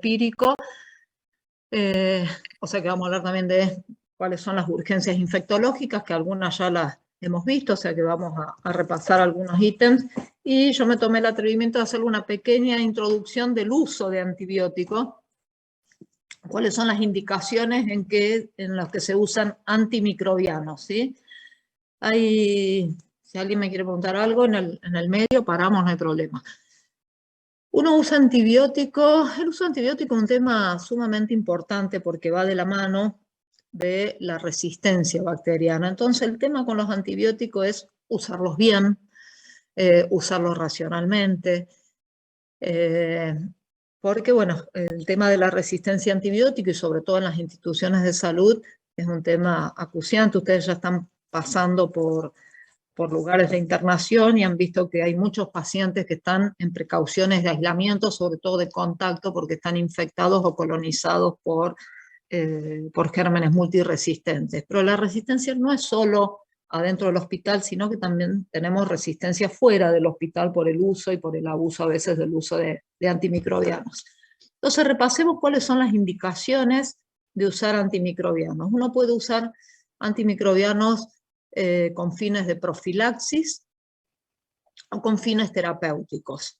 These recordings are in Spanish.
empírico, o sea que vamos a hablar también de cuáles son las urgencias infectológicas, que algunas ya las hemos visto, o sea que vamos a repasar algunos ítems, y yo me tomé el atrevimiento de hacer una pequeña introducción del uso de antibióticos, cuáles son las indicaciones en las que se usan antimicrobianos, ¿sí? Si alguien me quiere preguntar algo en el medio, paramos, no hay problema. Uno usa antibióticos, el uso de antibióticos es un tema sumamente importante porque va de la mano de la resistencia bacteriana. Entonces el tema con los antibióticos es usarlos bien, usarlos racionalmente, porque bueno, el tema de la resistencia antibiótica y sobre todo en las instituciones de salud es un tema acuciante. Ustedes ya están pasando por lugares de internación y han visto que hay muchos pacientes que están en precauciones de aislamiento, sobre todo de contacto, porque están infectados o colonizados por gérmenes multiresistentes. Pero la resistencia no es solo adentro del hospital, sino que también tenemos resistencia fuera del hospital por el uso y por el abuso a veces del uso de antimicrobianos. Entonces repasemos cuáles son las indicaciones de usar antimicrobianos. Uno puede usar antimicrobianos con fines de profilaxis o con fines terapéuticos.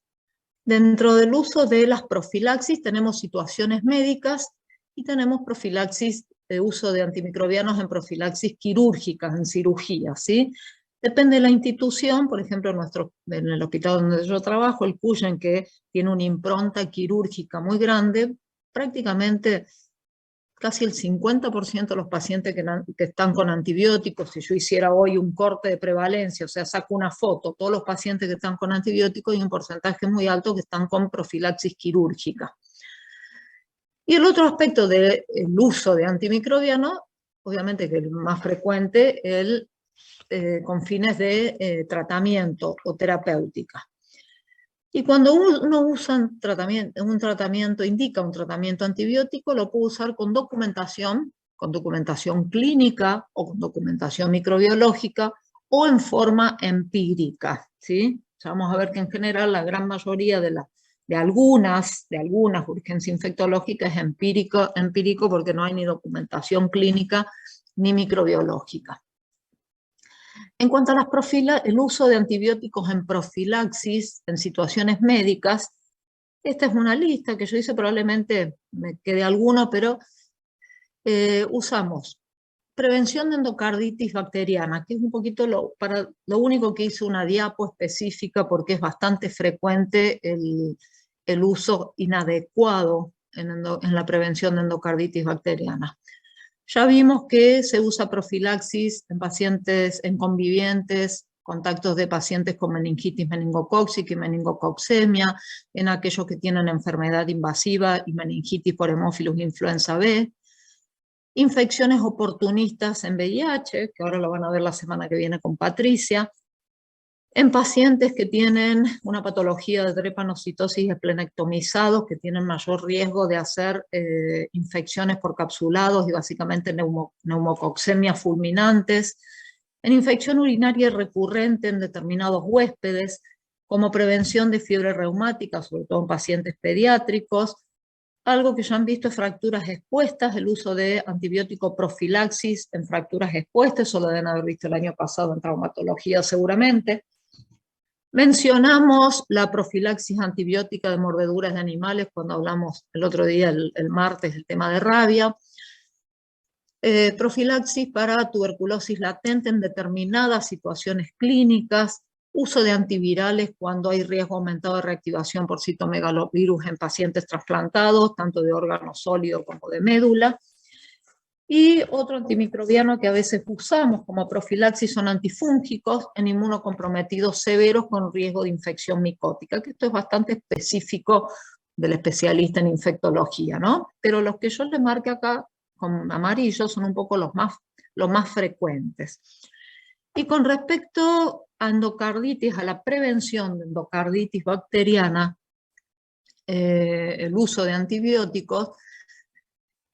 Dentro del uso de las profilaxis tenemos situaciones médicas y tenemos profilaxis de uso de antimicrobianos en profilaxis quirúrgicas, en cirugía, ¿sí? Depende de la institución, por ejemplo, en el hospital donde yo trabajo, el Cuyen, que tiene una impronta quirúrgica muy grande, prácticamente casi el 50% de los pacientes que están con antibióticos, si yo hiciera hoy un corte de prevalencia, o sea, saco una foto, todos los pacientes que están con antibióticos y un porcentaje muy alto que están con profilaxis quirúrgica. Y el otro aspecto del uso de antimicrobianos, obviamente que el más frecuente, con fines de tratamiento o terapéutica. Y cuando uno usa un tratamiento, indica un tratamiento antibiótico, lo puede usar con documentación clínica o con documentación microbiológica o en forma empírica, ¿sí? Ya vamos a ver que en general la gran mayoría de algunas urgencias infectológicas es empírico porque no hay ni documentación clínica ni microbiológica. En cuanto a el uso de antibióticos en profilaxis, en situaciones médicas, esta es una lista que yo hice, probablemente me quede alguno, pero usamos prevención de endocarditis bacteriana, que es un poquito lo único que hice una diapo específica porque es bastante frecuente el uso inadecuado en la prevención de endocarditis bacteriana. Ya vimos que se usa profilaxis en pacientes, en convivientes, contactos de pacientes con meningitis meningocócica y meningococcemia, en aquellos que tienen enfermedad invasiva y meningitis por hemófilos influenza B, infecciones oportunistas en VIH, que ahora lo van a ver la semana que viene con Patricia, en pacientes que tienen una patología de drepanocitosis esplenectomizados, que tienen mayor riesgo de hacer infecciones por capsulados y básicamente neumococcemias fulminantes, en infección urinaria recurrente en determinados huéspedes, como prevención de fiebre reumática, sobre todo en pacientes pediátricos. Algo que ya han visto es fracturas expuestas, el uso de antibiótico profilaxis en fracturas expuestas, eso lo deben haber visto el año pasado en traumatología seguramente. Mencionamos la profilaxis antibiótica de mordeduras de animales cuando hablamos el otro día, el martes, del tema de rabia. Profilaxis para tuberculosis latente en determinadas situaciones clínicas. Uso de antivirales cuando hay riesgo aumentado de reactivación por citomegalovirus en pacientes trasplantados, tanto de órganos sólidos como de médula. Y otro antimicrobiano que a veces usamos como profilaxis son antifúngicos en inmunocomprometidos severos con riesgo de infección micótica, que esto es bastante específico del especialista en infectología, ¿no? Pero los que yo les marqué acá con amarillo son un poco los más frecuentes. Y con respecto a endocarditis, a la prevención de endocarditis bacteriana, el uso de antibióticos,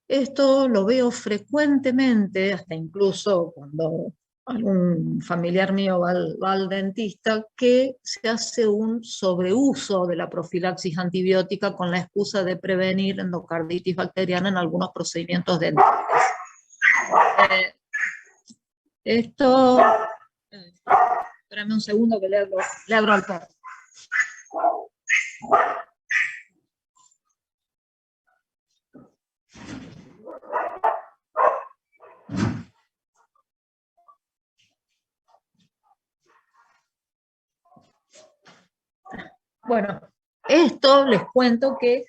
esto lo veo frecuentemente, hasta incluso cuando algún familiar mío va al dentista, que se hace un sobreuso de la profilaxis antibiótica con la excusa de prevenir endocarditis bacteriana en algunos procedimientos dentales. Esto, espérame un segundo que le abro al perro. Bueno, esto les cuento que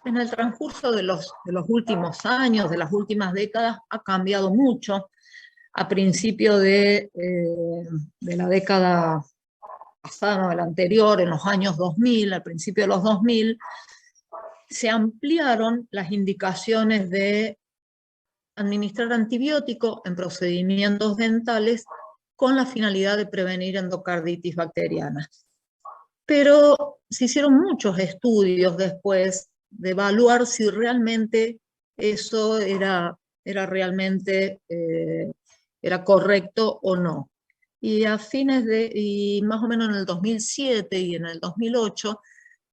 en el transcurso de los últimos años, de las últimas décadas, ha cambiado mucho. A principio de la década pasada, no, de la anterior, en los años 2000, al principio de los 2000, se ampliaron las indicaciones de administrar antibióticos en procedimientos dentales con la finalidad de prevenir endocarditis bacteriana. Pero se hicieron muchos estudios después de evaluar si realmente eso era realmente era correcto o no. Y a fines y más o menos en el 2007 y en el 2008,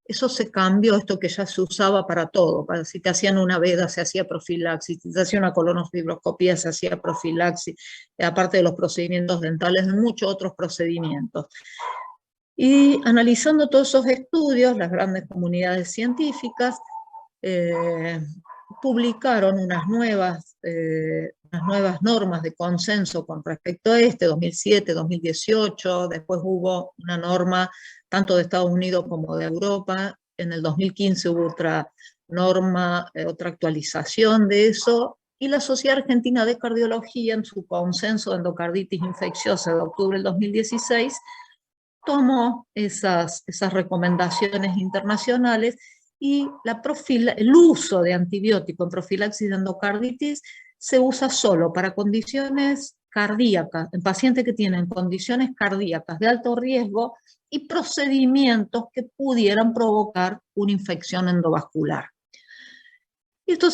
eso se cambió, esto que ya se usaba para todo. Si te hacían una veda, se hacía profilaxis, si te hacían una colonoscopioscopia, se hacía profilaxis, aparte de los procedimientos dentales, muchos otros procedimientos. Y analizando todos esos estudios, las grandes comunidades científicas publicaron unas nuevas normas de consenso con respecto a 2007, 2018, después hubo una norma tanto de Estados Unidos como de Europa, en el 2015 hubo otra norma, otra actualización de eso, y la Sociedad Argentina de Cardiología, en su consenso de endocarditis infecciosa de octubre del 2016, tomó esas recomendaciones internacionales y el uso de antibiótico en profilaxis de endocarditis se usa solo para condiciones cardíacas, en pacientes que tienen condiciones cardíacas de alto riesgo y procedimientos que pudieran provocar una infección endovascular. Y esto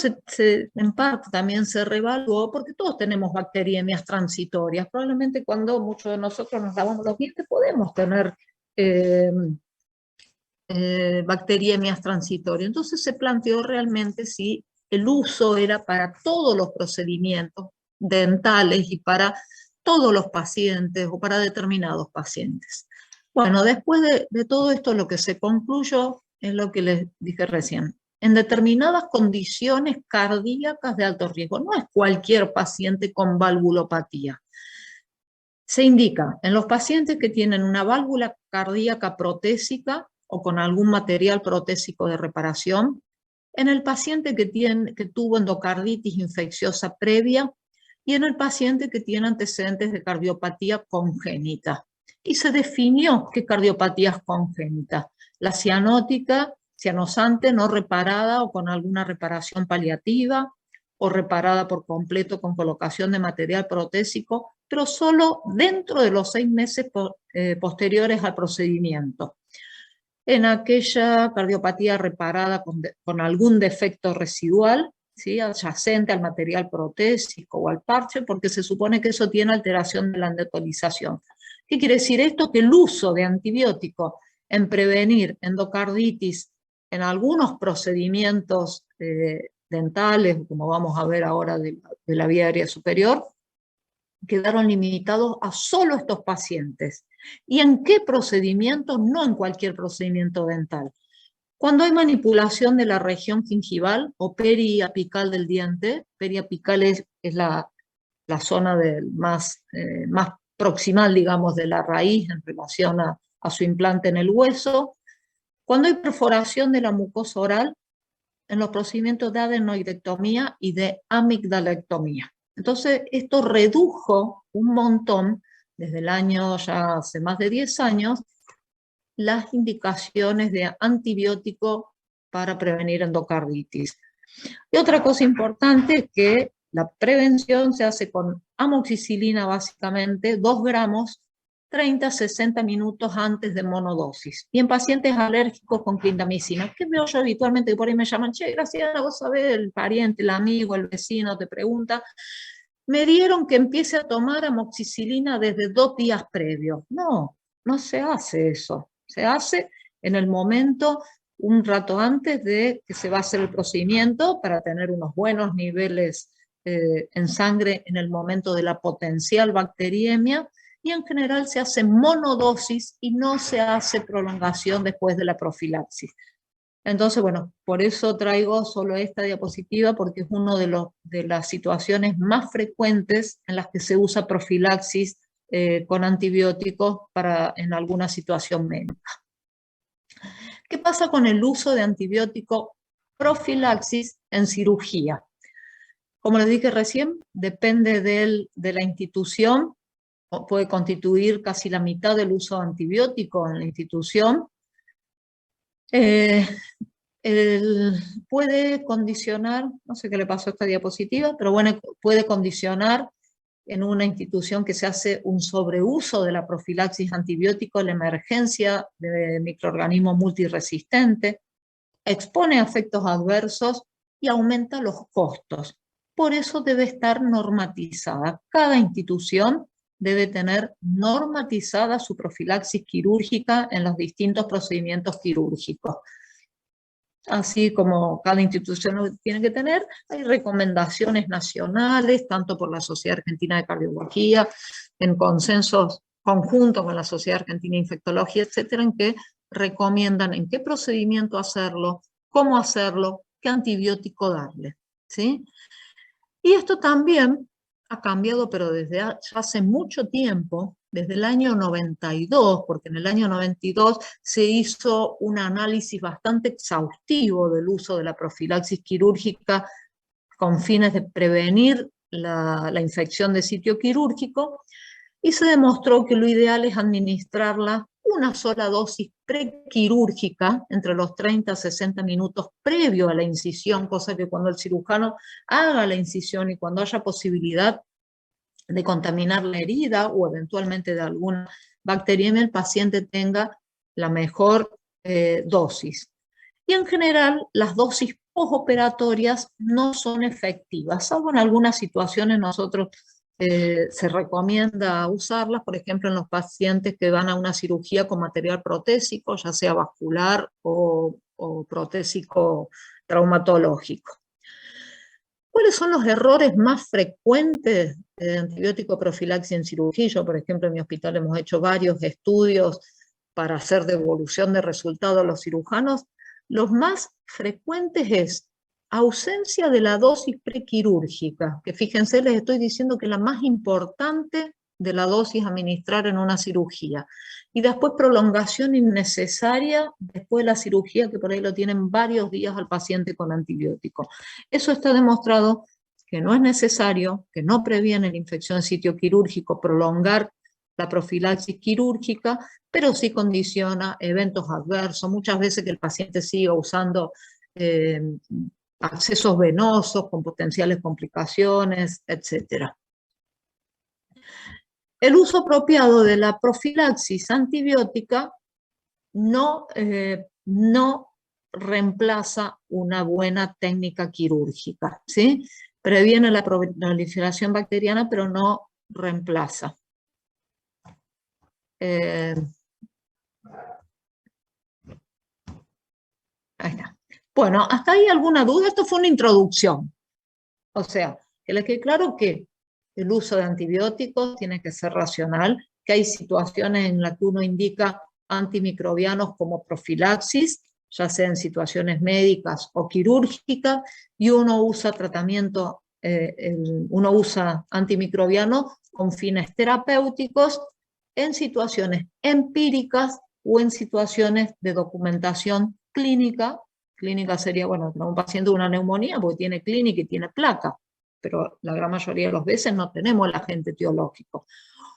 en parte también se reevaluó porque todos tenemos bacteriemias transitorias. Probablemente cuando muchos de nosotros nos lavamos los dientes podemos tener bacteriemias transitorias. Entonces se planteó realmente si el uso era para todos los procedimientos dentales y para todos los pacientes o para determinados pacientes. Bueno, después de todo esto lo que se concluyó es lo que les dije recién. En determinadas condiciones cardíacas de alto riesgo, no es cualquier paciente con valvulopatía. Se indica en los pacientes que tienen una válvula cardíaca protésica o con algún material protésico de reparación, en el paciente que tuvo endocarditis infecciosa previa y en el paciente que tiene antecedentes de cardiopatía congénita. Y se definió qué cardiopatía es congénita: la cianótica, cianosante no reparada o con alguna reparación paliativa, o reparada por completo con colocación de material protésico, pero solo dentro de los 6 meses posteriores al procedimiento. En aquella cardiopatía reparada con algún defecto residual, ¿sí?, adyacente al material protésico o al parche, porque se supone que eso tiene alteración de la endotelización. ¿Qué quiere decir esto? Que el uso de antibiótico en prevenir endocarditis en algunos procedimientos dentales, como vamos a ver ahora de la vía aérea superior, quedaron limitados a solo estos pacientes. ¿Y en qué procedimiento? No en cualquier procedimiento dental. Cuando hay manipulación de la región gingival o periapical del diente, periapical es la zona más proximal, digamos, de la raíz en relación a su implante en el hueso. Cuando hay perforación de la mucosa oral, en los procedimientos de adenoidectomía y de amigdalectomía. Entonces, esto redujo un montón, desde el año ya hace más de 10 años, las indicaciones de antibiótico para prevenir endocarditis. Y otra cosa importante es que la prevención se hace con amoxicilina básicamente, 2 gramos, 30-60 minutos antes de monodosis. Y en pacientes alérgicos con clindamicina, que veo yo habitualmente que por ahí me llaman: che, Graciela, vos sabés, el pariente, el amigo, el vecino te pregunta, me dieron que empiece a tomar amoxicilina desde 2 días previos. No, no se hace eso. Se hace en el momento, un rato antes de que se va a hacer el procedimiento para tener unos buenos niveles en sangre en el momento de la potencial bacteriemia, y en general se hace monodosis y no se hace prolongación después de la profilaxis. Entonces, bueno, por eso traigo solo esta diapositiva, porque es una de las situaciones más frecuentes en las que se usa profilaxis con antibióticos en alguna situación médica. ¿Qué pasa con el uso de antibiótico profilaxis en cirugía? Como les dije recién, depende de la institución, puede constituir casi la mitad del uso de antibiótico en la institución. Puede condicionar, no sé qué le pasó a esta diapositiva, pero bueno, puede condicionar en una institución que se hace un sobreuso de la profilaxis antibiótico, la emergencia de microorganismos multiresistentes, expone a efectos adversos y aumenta los costos. Por eso debe estar normatizada. Cada institución debe tener normatizada su profilaxis quirúrgica en los distintos procedimientos quirúrgicos. Así como cada institución lo tiene que tener, hay recomendaciones nacionales, tanto por la Sociedad Argentina de Cardiología, en consensos conjuntos con la Sociedad Argentina de Infectología, etcétera, en que recomiendan en qué procedimiento hacerlo, cómo hacerlo, qué antibiótico darle, ¿sí? Y esto también ha cambiado, pero desde ya hace mucho tiempo, desde el año 92, porque en el año 92 se hizo un análisis bastante exhaustivo del uso de la profilaxis quirúrgica con fines de prevenir la infección de sitio quirúrgico, y se demostró que lo ideal es administrarla una sola dosis prequirúrgica entre los 30 a 60 minutos previo a la incisión, cosa que cuando el cirujano haga la incisión y cuando haya posibilidad de contaminar la herida o eventualmente de alguna bacteriemia, el paciente tenga la mejor dosis. Y en general, las dosis postoperatorias no son efectivas, salvo en algunas situaciones nosotros se recomienda usarlas, por ejemplo, en los pacientes que van a una cirugía con material protésico, ya sea vascular o protésico traumatológico. ¿Cuáles son los errores más frecuentes de antibiótico profilaxis en cirugía? Yo, por ejemplo, en mi hospital hemos hecho varios estudios para hacer devolución de resultados a los cirujanos. Los más frecuentes es ausencia de la dosis prequirúrgica, que fíjense, les estoy diciendo que es la más importante de la dosis a administrar en una cirugía. Y después prolongación innecesaria después de la cirugía, que por ahí lo tienen varios días al paciente con antibiótico. Eso está demostrado que no es necesario, que no previene la infección en sitio quirúrgico, prolongar la profilaxis quirúrgica, pero sí condiciona eventos adversos, muchas veces que el paciente siga usando accesos venosos con potenciales complicaciones, etc. El uso apropiado de la profilaxis antibiótica no reemplaza una buena técnica quirúrgica, ¿sí? Previene la proliferación bacteriana, pero no reemplaza. Ahí está. Bueno, ¿hasta ahí alguna duda? Esto fue una introducción. O sea, que les quede claro que el uso de antibióticos tiene que ser racional, que hay situaciones en las que uno indica antimicrobianos como profilaxis, ya sea en situaciones médicas o quirúrgicas, y uno usa tratamiento, uno usa antimicrobianos con fines terapéuticos en situaciones empíricas o en situaciones de documentación clínica. Clínica sería, bueno, un paciente de una neumonía porque tiene clínica y tiene placa, pero la gran mayoría de las veces no tenemos el agente etiológico.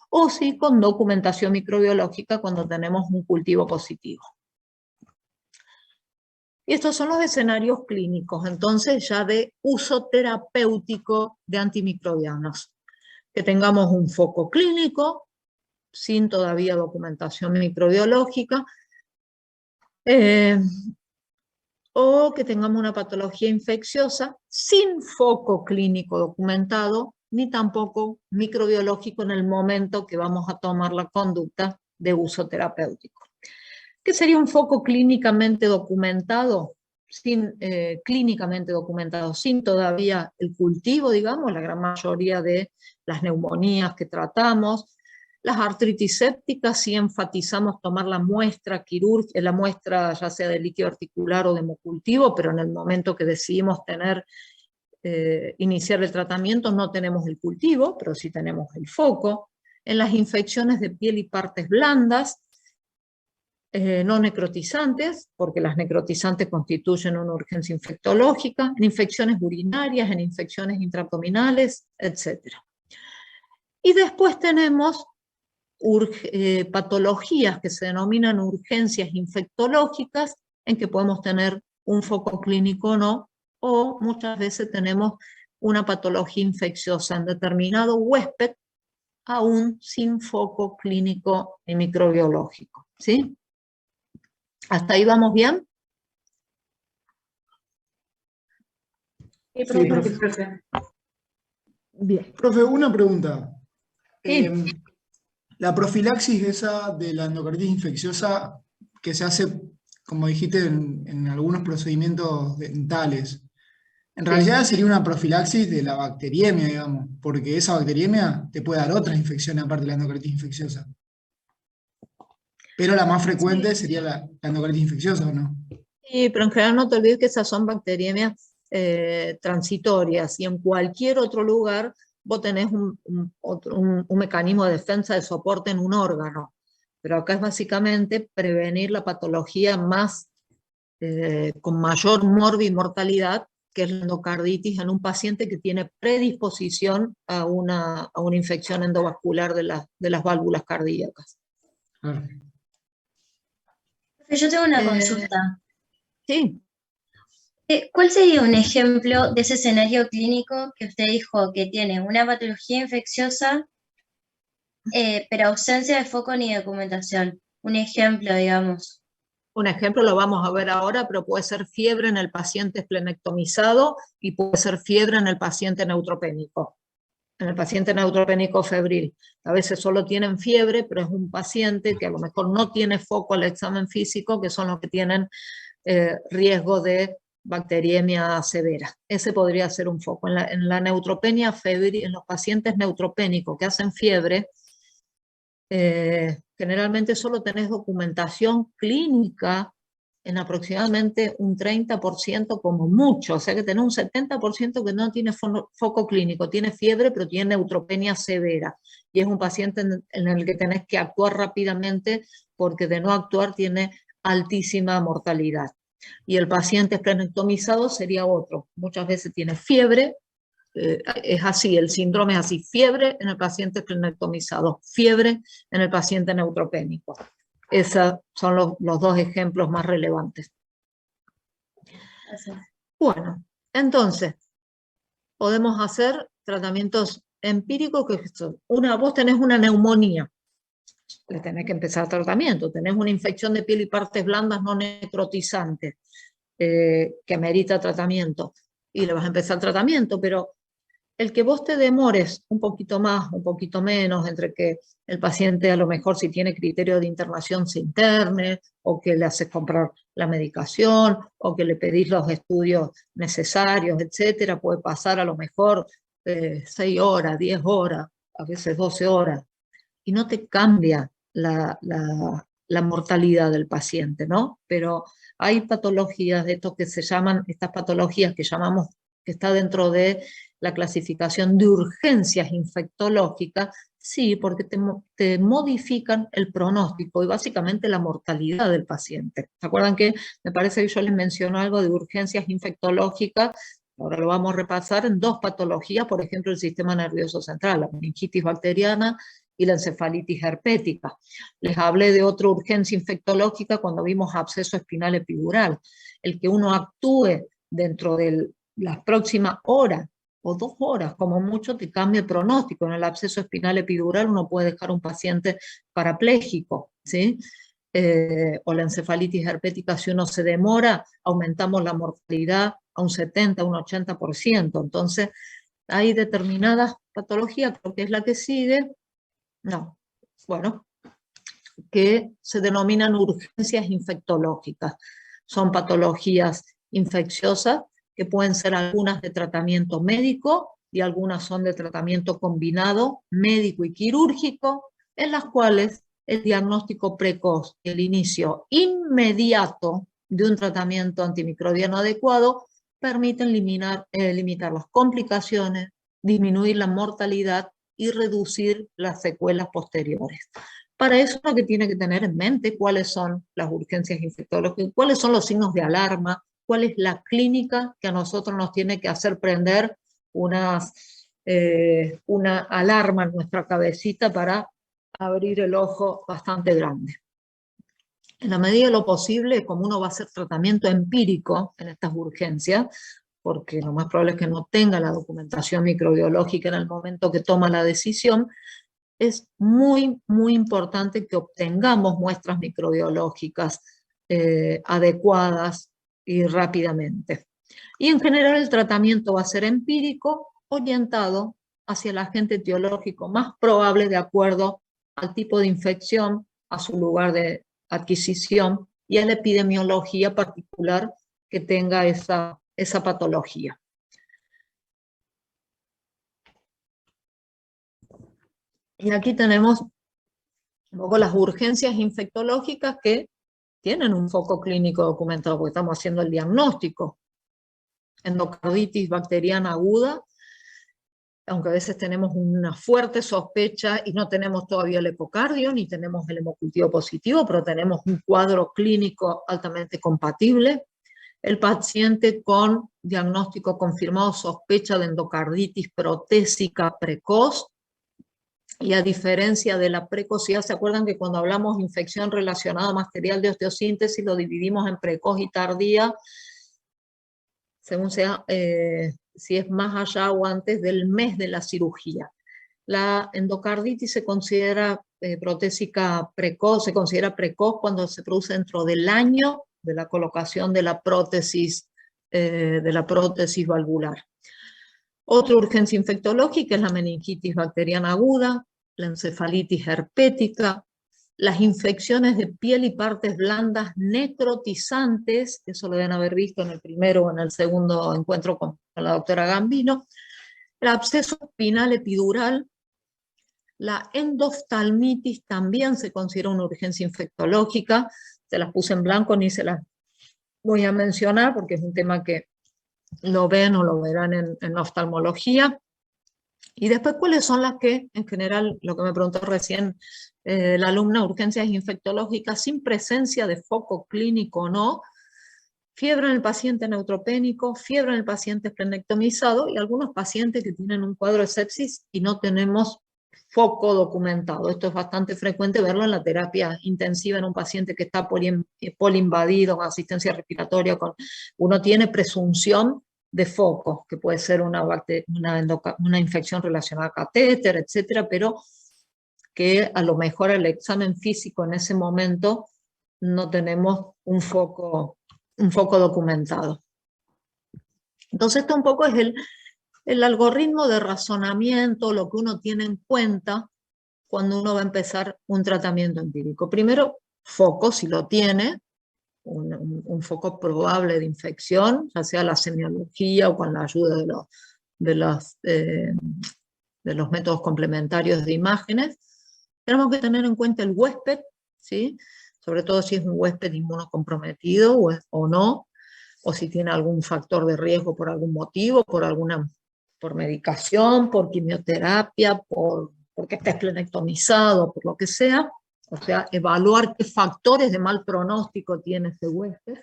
O sí con documentación microbiológica cuando tenemos un cultivo positivo. Y estos son los escenarios clínicos, entonces ya de uso terapéutico de antimicrobianos. Que tengamos un foco clínico, sin todavía documentación microbiológica, o que tengamos una patología infecciosa sin foco clínico documentado ni tampoco microbiológico en el momento que vamos a tomar la conducta de uso terapéutico. ¿Qué sería un foco clínicamente documentado? Clínicamente documentado, sin todavía el cultivo, digamos, la gran mayoría de las neumonías que tratamos. Las artritis sépticas, sí enfatizamos tomar la muestra quirúrgica, la muestra ya sea de líquido articular o de hemocultivo, pero en el momento que decidimos iniciar el tratamiento no tenemos el cultivo, pero sí tenemos el foco. En las infecciones de piel y partes blandas, no necrotizantes, porque las necrotizantes constituyen una urgencia infectológica, en infecciones urinarias, en infecciones intraabdominales, etc. Y después tenemos patologías que se denominan urgencias infectológicas, en que podemos tener un foco clínico o no, o muchas veces tenemos una patología infecciosa en determinado huésped, aún sin foco clínico ni microbiológico, ¿sí? ¿Hasta ahí vamos bien? Sí, profe. Bien. Profe, una pregunta. Sí. La profilaxis esa de la endocarditis infecciosa que se hace, como dijiste, en algunos procedimientos dentales, en realidad sería una profilaxis de la bacteriemia, digamos, porque esa bacteriemia te puede dar otras infecciones aparte de la endocarditis infecciosa. Pero la más frecuente sería la endocarditis infecciosa, ¿o no? Sí, pero en general no te olvides que esas son bacteriemias transitorias, y en cualquier otro lugar vos tenés un mecanismo de defensa de soporte en un órgano. Pero acá es básicamente prevenir la patología con mayor mortalidad, que es la endocarditis en un paciente que tiene predisposición a una infección endovascular de las válvulas cardíacas. Claro. Yo tengo una consulta. Sí. ¿Cuál sería un ejemplo de ese escenario clínico que usted dijo que tiene una patología infecciosa, pero ausencia de foco ni documentación? Un ejemplo, digamos. Un ejemplo lo vamos a ver ahora, pero puede ser fiebre en el paciente esplenectomizado y puede ser fiebre en el paciente neutropénico. En el paciente neutropénico febril. A veces solo tienen fiebre, pero es un paciente que a lo mejor no tiene foco al examen físico, que son los que tienen riesgo de bacteriemia severa. Ese podría ser un foco. En la neutropenia febril, en los pacientes neutropénicos que hacen fiebre, generalmente solo tenés documentación clínica en aproximadamente un 30% como mucho, o sea que tenés un 70% que no tiene foco clínico, tiene fiebre pero tiene neutropenia severa, y es un paciente en el que tenés que actuar rápidamente, porque de no actuar tiene altísima mortalidad. Y el paciente esplenectomizado sería otro, muchas veces tiene fiebre. Es así, el síndrome es así: fiebre en el paciente esplenectomizado, fiebre en el paciente neutropénico. Esos son los dos ejemplos más relevantes. Gracias. Bueno, entonces, podemos hacer tratamientos empíricos, que son, vos tenés una neumonía, le tenés que empezar tratamiento, tenés una infección de piel y partes blandas no necrotizantes, que amerita tratamiento, y le vas a empezar tratamiento, pero el que vos te demores un poquito más, un poquito menos, entre que el paciente a lo mejor, si tiene criterio de internación, se interne, o que le haces comprar la medicación, o que le pedís los estudios necesarios, etcétera, puede pasar a lo mejor 6 horas, 10 horas, a veces 12 horas, y no te cambia la mortalidad del paciente, ¿no? Pero hay patologías de estos que se llaman, estas patologías que llamamos, que está dentro de la clasificación de urgencias infectológicas, sí, porque te modifican el pronóstico y básicamente la mortalidad del paciente. ¿Se acuerdan que me parece que yo les menciono algo de urgencias infectológicas? Ahora lo vamos a repasar en dos patologías, por ejemplo, el sistema nervioso central, la meningitis bacteriana y la encefalitis herpética. Les hablé de otra urgencia infectológica cuando vimos absceso espinal epidural. El que uno actúe dentro de las próximas horas o 2 horas, como mucho, te cambia el pronóstico. En el absceso espinal epidural uno puede dejar a un paciente parapléjico, ¿sí? O la encefalitis herpética, si uno se demora, aumentamos la mortalidad a un 70, un 80%. Entonces, hay determinadas patologías, creo que es la que sigue, no, bueno, que se denominan urgencias infectológicas. Son patologías infecciosas que pueden ser algunas de tratamiento médico y algunas son de tratamiento combinado médico y quirúrgico, en las cuales el diagnóstico precoz, el inicio inmediato de un tratamiento antimicrobiano adecuado, permiten limitar las complicaciones, disminuir la mortalidad y reducir las secuelas posteriores. Para eso lo que tiene que tener en mente cuáles son las urgencias infectológicas, cuáles son los signos de alarma, cuál es la clínica que a nosotros nos tiene que hacer prender una alarma en nuestra cabecita para abrir el ojo bastante grande. En la medida de lo posible, como uno va a hacer tratamiento empírico en estas urgencias, porque lo más probable es que no tenga la documentación microbiológica en el momento que toma la decisión, es muy, muy importante que obtengamos muestras microbiológicas adecuadas y rápidamente. Y en general el tratamiento va a ser empírico, orientado hacia el agente etiológico más probable de acuerdo al tipo de infección, a su lugar de adquisición y a la epidemiología particular que tenga esa patología. Y aquí tenemos luego las urgencias infectológicas que tienen un foco clínico documentado, porque estamos haciendo el diagnóstico. Endocarditis bacteriana aguda, aunque a veces tenemos una fuerte sospecha y no tenemos todavía el ecocardio, ni tenemos el hemocultivo positivo, pero tenemos un cuadro clínico altamente compatible. El paciente con diagnóstico confirmado sospecha de endocarditis protésica precoz, y a diferencia de la precocidad, ¿se acuerdan que cuando hablamos de infección relacionada a material de osteosíntesis lo dividimos en precoz y tardía, según sea, si es más allá o antes del mes de la cirugía? La endocarditis se considera protésica precoz, se considera precoz cuando se produce dentro del año de la colocación de la prótesis valvular. Otra urgencia infectológica es la meningitis bacteriana aguda, la encefalitis herpética, las infecciones de piel y partes blandas necrotizantes, eso lo deben haber visto en el primero o en el segundo encuentro con la doctora Gambino, el absceso espinal epidural, la endoftalmitis también se considera una urgencia infectológica, se las puse en blanco, ni se las voy a mencionar porque es un tema que lo ven o lo verán en oftalmología. Y después, ¿cuáles son las que, en general, lo que me preguntó recién la alumna, urgencias infectológicas sin presencia de foco clínico o no? Fiebre en el paciente neutropénico, fiebre en el paciente esplenectomizado y algunos pacientes que tienen un cuadro de sepsis y no tenemos foco documentado. Esto es bastante frecuente verlo en la terapia intensiva en un paciente que está polinvadido con asistencia respiratoria. Uno tiene presunción de foco, que puede ser una infección relacionada a catéter, etcétera, pero que a lo mejor el examen físico en ese momento no tenemos un foco documentado. Entonces esto un poco es el algoritmo de razonamiento, lo que uno tiene en cuenta cuando uno va a empezar un tratamiento empírico. Primero, foco, si lo tiene, un foco probable de infección, ya sea la semiología o con la ayuda de los métodos complementarios de imágenes. Tenemos que tener en cuenta el huésped, ¿sí? Sobre todo si es un huésped inmunocomprometido o no, o si tiene algún factor de riesgo por algún motivo, por medicación, por quimioterapia, porque está esplenectomizado, por lo que sea. O sea, evaluar qué factores de mal pronóstico tiene ese huésped.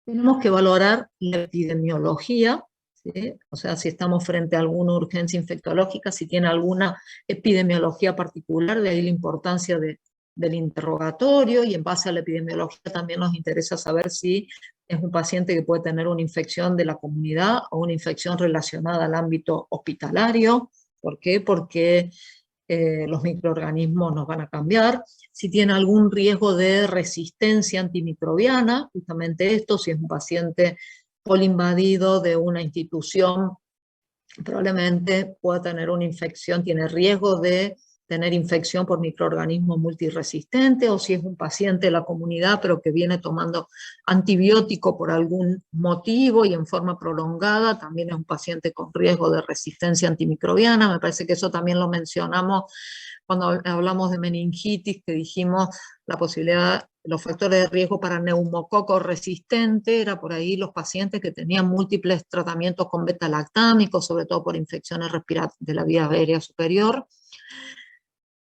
Tenemos que valorar la epidemiología, ¿sí? O sea, si estamos frente a alguna urgencia infectológica, si tiene alguna epidemiología particular, de ahí la importancia del interrogatorio, y en base a la epidemiología también nos interesa saber si es un paciente que puede tener una infección de la comunidad o una infección relacionada al ámbito hospitalario. ¿Por qué? Porque los microorganismos nos van a cambiar. Si tiene algún riesgo de resistencia antimicrobiana, justamente esto, si es un paciente polinvadido de una institución probablemente pueda tener una infección, tiene riesgo de tener infección por microorganismos multiresistentes, o si es un paciente de la comunidad pero que viene tomando antibiótico por algún motivo y en forma prolongada, también es un paciente con riesgo de resistencia antimicrobiana. Me parece que eso también lo mencionamos cuando hablamos de meningitis, que dijimos la posibilidad, los factores de riesgo para neumococo resistente, era por ahí los pacientes que tenían múltiples tratamientos con beta-lactámicos, sobre todo por infecciones de la vía aérea superior.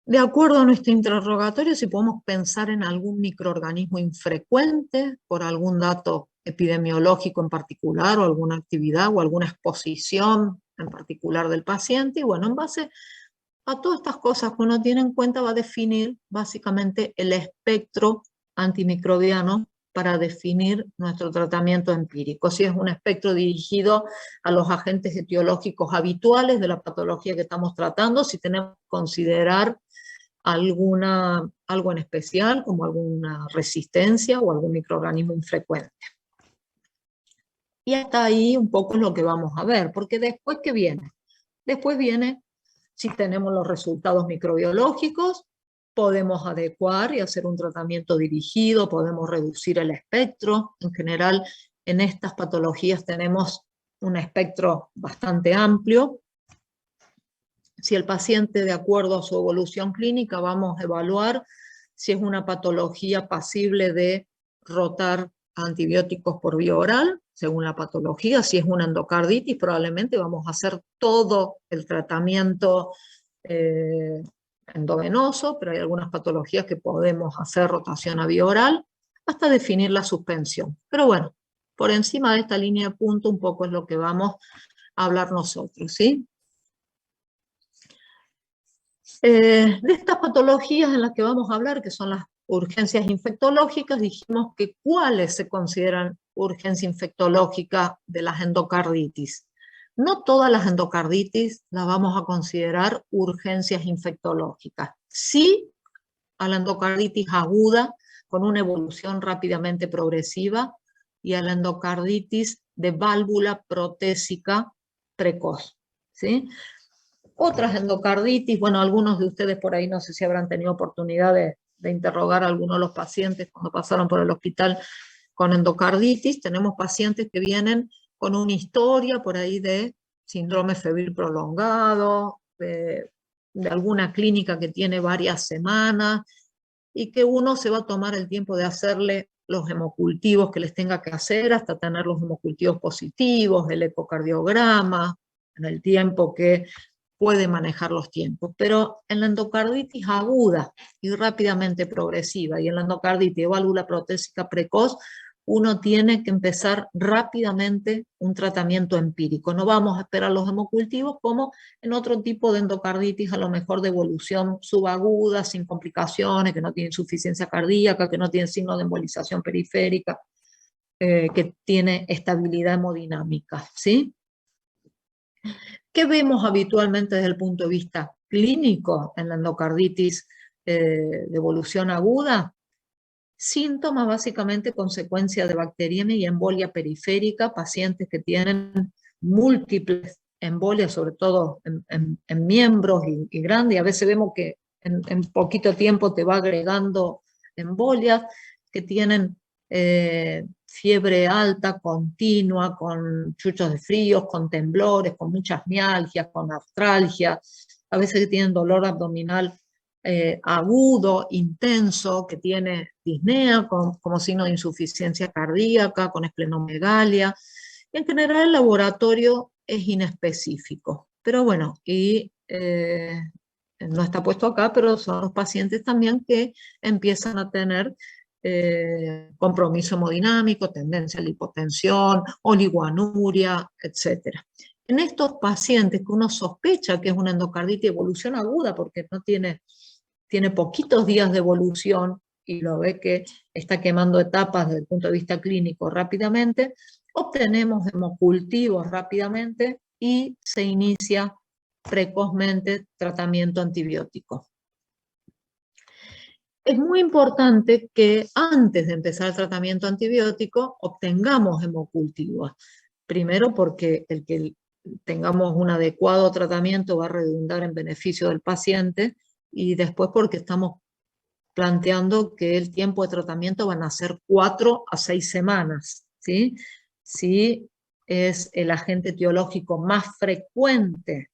De acuerdo a nuestro interrogatorio, si podemos pensar en algún microorganismo infrecuente, por algún dato epidemiológico en particular, o alguna actividad, o alguna exposición en particular del paciente, y bueno, en base a todas estas cosas que uno tiene en cuenta, va a definir básicamente el espectro antimicrobiano para definir nuestro tratamiento empírico. Si es un espectro dirigido a los agentes etiológicos habituales de la patología que estamos tratando, si tenemos que considerar algo en especial, como alguna resistencia o algún microorganismo infrecuente. Y hasta ahí un poco es lo que vamos a ver, porque después, ¿qué viene? Después viene, si tenemos los resultados microbiológicos, podemos adecuar y hacer un tratamiento dirigido, podemos reducir el espectro. En general, en estas patologías tenemos un espectro bastante amplio. Si el paciente, de acuerdo a su evolución clínica, vamos a evaluar si es una patología pasible de rotar antibióticos por vía oral, según la patología. Si es una endocarditis, probablemente vamos a hacer todo el tratamiento endovenoso, pero hay algunas patologías que podemos hacer rotación a vía oral hasta definir la suspensión. Pero bueno, por encima de esta línea de punto un poco es lo que vamos a hablar nosotros, ¿sí? De estas patologías en las que vamos a hablar, que son las urgencias infectológicas, dijimos que ¿cuáles se consideran urgencia infectológica de las endocarditis? No todas las endocarditis las vamos a considerar urgencias infectológicas. Sí a la endocarditis aguda con una evolución rápidamente progresiva y a la endocarditis de válvula protésica precoz, ¿sí? Otras endocarditis, bueno, algunos de ustedes por ahí no sé si habrán tenido oportunidad de interrogar a algunos de los pacientes cuando pasaron por el hospital con endocarditis. Tenemos pacientes que vienen con una historia por ahí de síndrome febril prolongado, de alguna clínica que tiene varias semanas, y que uno se va a tomar el tiempo de hacerle los hemocultivos que les tenga que hacer hasta tener los hemocultivos positivos, el ecocardiograma, en el tiempo que puede manejar los tiempos. Pero en la endocarditis aguda y rápidamente progresiva y en la endocarditis de válvula protésica precoz, uno tiene que empezar rápidamente un tratamiento empírico. No vamos a esperar los hemocultivos como en otro tipo de endocarditis, a lo mejor de evolución subaguda, sin complicaciones, que no tiene insuficiencia cardíaca, que no tiene signo de embolización periférica, que tiene estabilidad hemodinámica, ¿sí? ¿Qué vemos habitualmente desde el punto de vista clínico en la endocarditis de evolución aguda? Síntomas básicamente consecuencia de bacteriemia y embolia periférica, pacientes que tienen múltiples embolias, sobre todo en miembros y grandes, y a veces vemos que en poquito tiempo te va agregando embolias, que tienen fiebre alta, continua, con chuchos de fríos, con temblores, con muchas mialgias, con artralgia, a veces que tienen dolor abdominal agudo, intenso, que tiene disnea como signo de insuficiencia cardíaca, con esplenomegalia. Y en general el laboratorio es inespecífico. Pero bueno, y no está puesto acá, pero son los pacientes también que empiezan a tener compromiso hemodinámico, tendencia a la hipotensión, oligoanuria, etc. En estos pacientes que uno sospecha que es una endocarditis de evolución aguda, porque no tiene poquitos días de evolución y lo ve que está quemando etapas desde el punto de vista clínico rápidamente, obtenemos hemocultivos rápidamente y se inicia precozmente tratamiento antibiótico. Es muy importante que antes de empezar el tratamiento antibiótico obtengamos hemocultivos. Primero porque el que tengamos un adecuado tratamiento, va a redundar en beneficio del paciente, y después porque estamos planteando que el tiempo de tratamiento van a ser 4 a 6 semanas, ¿sí? Si es el agente etiológico más frecuente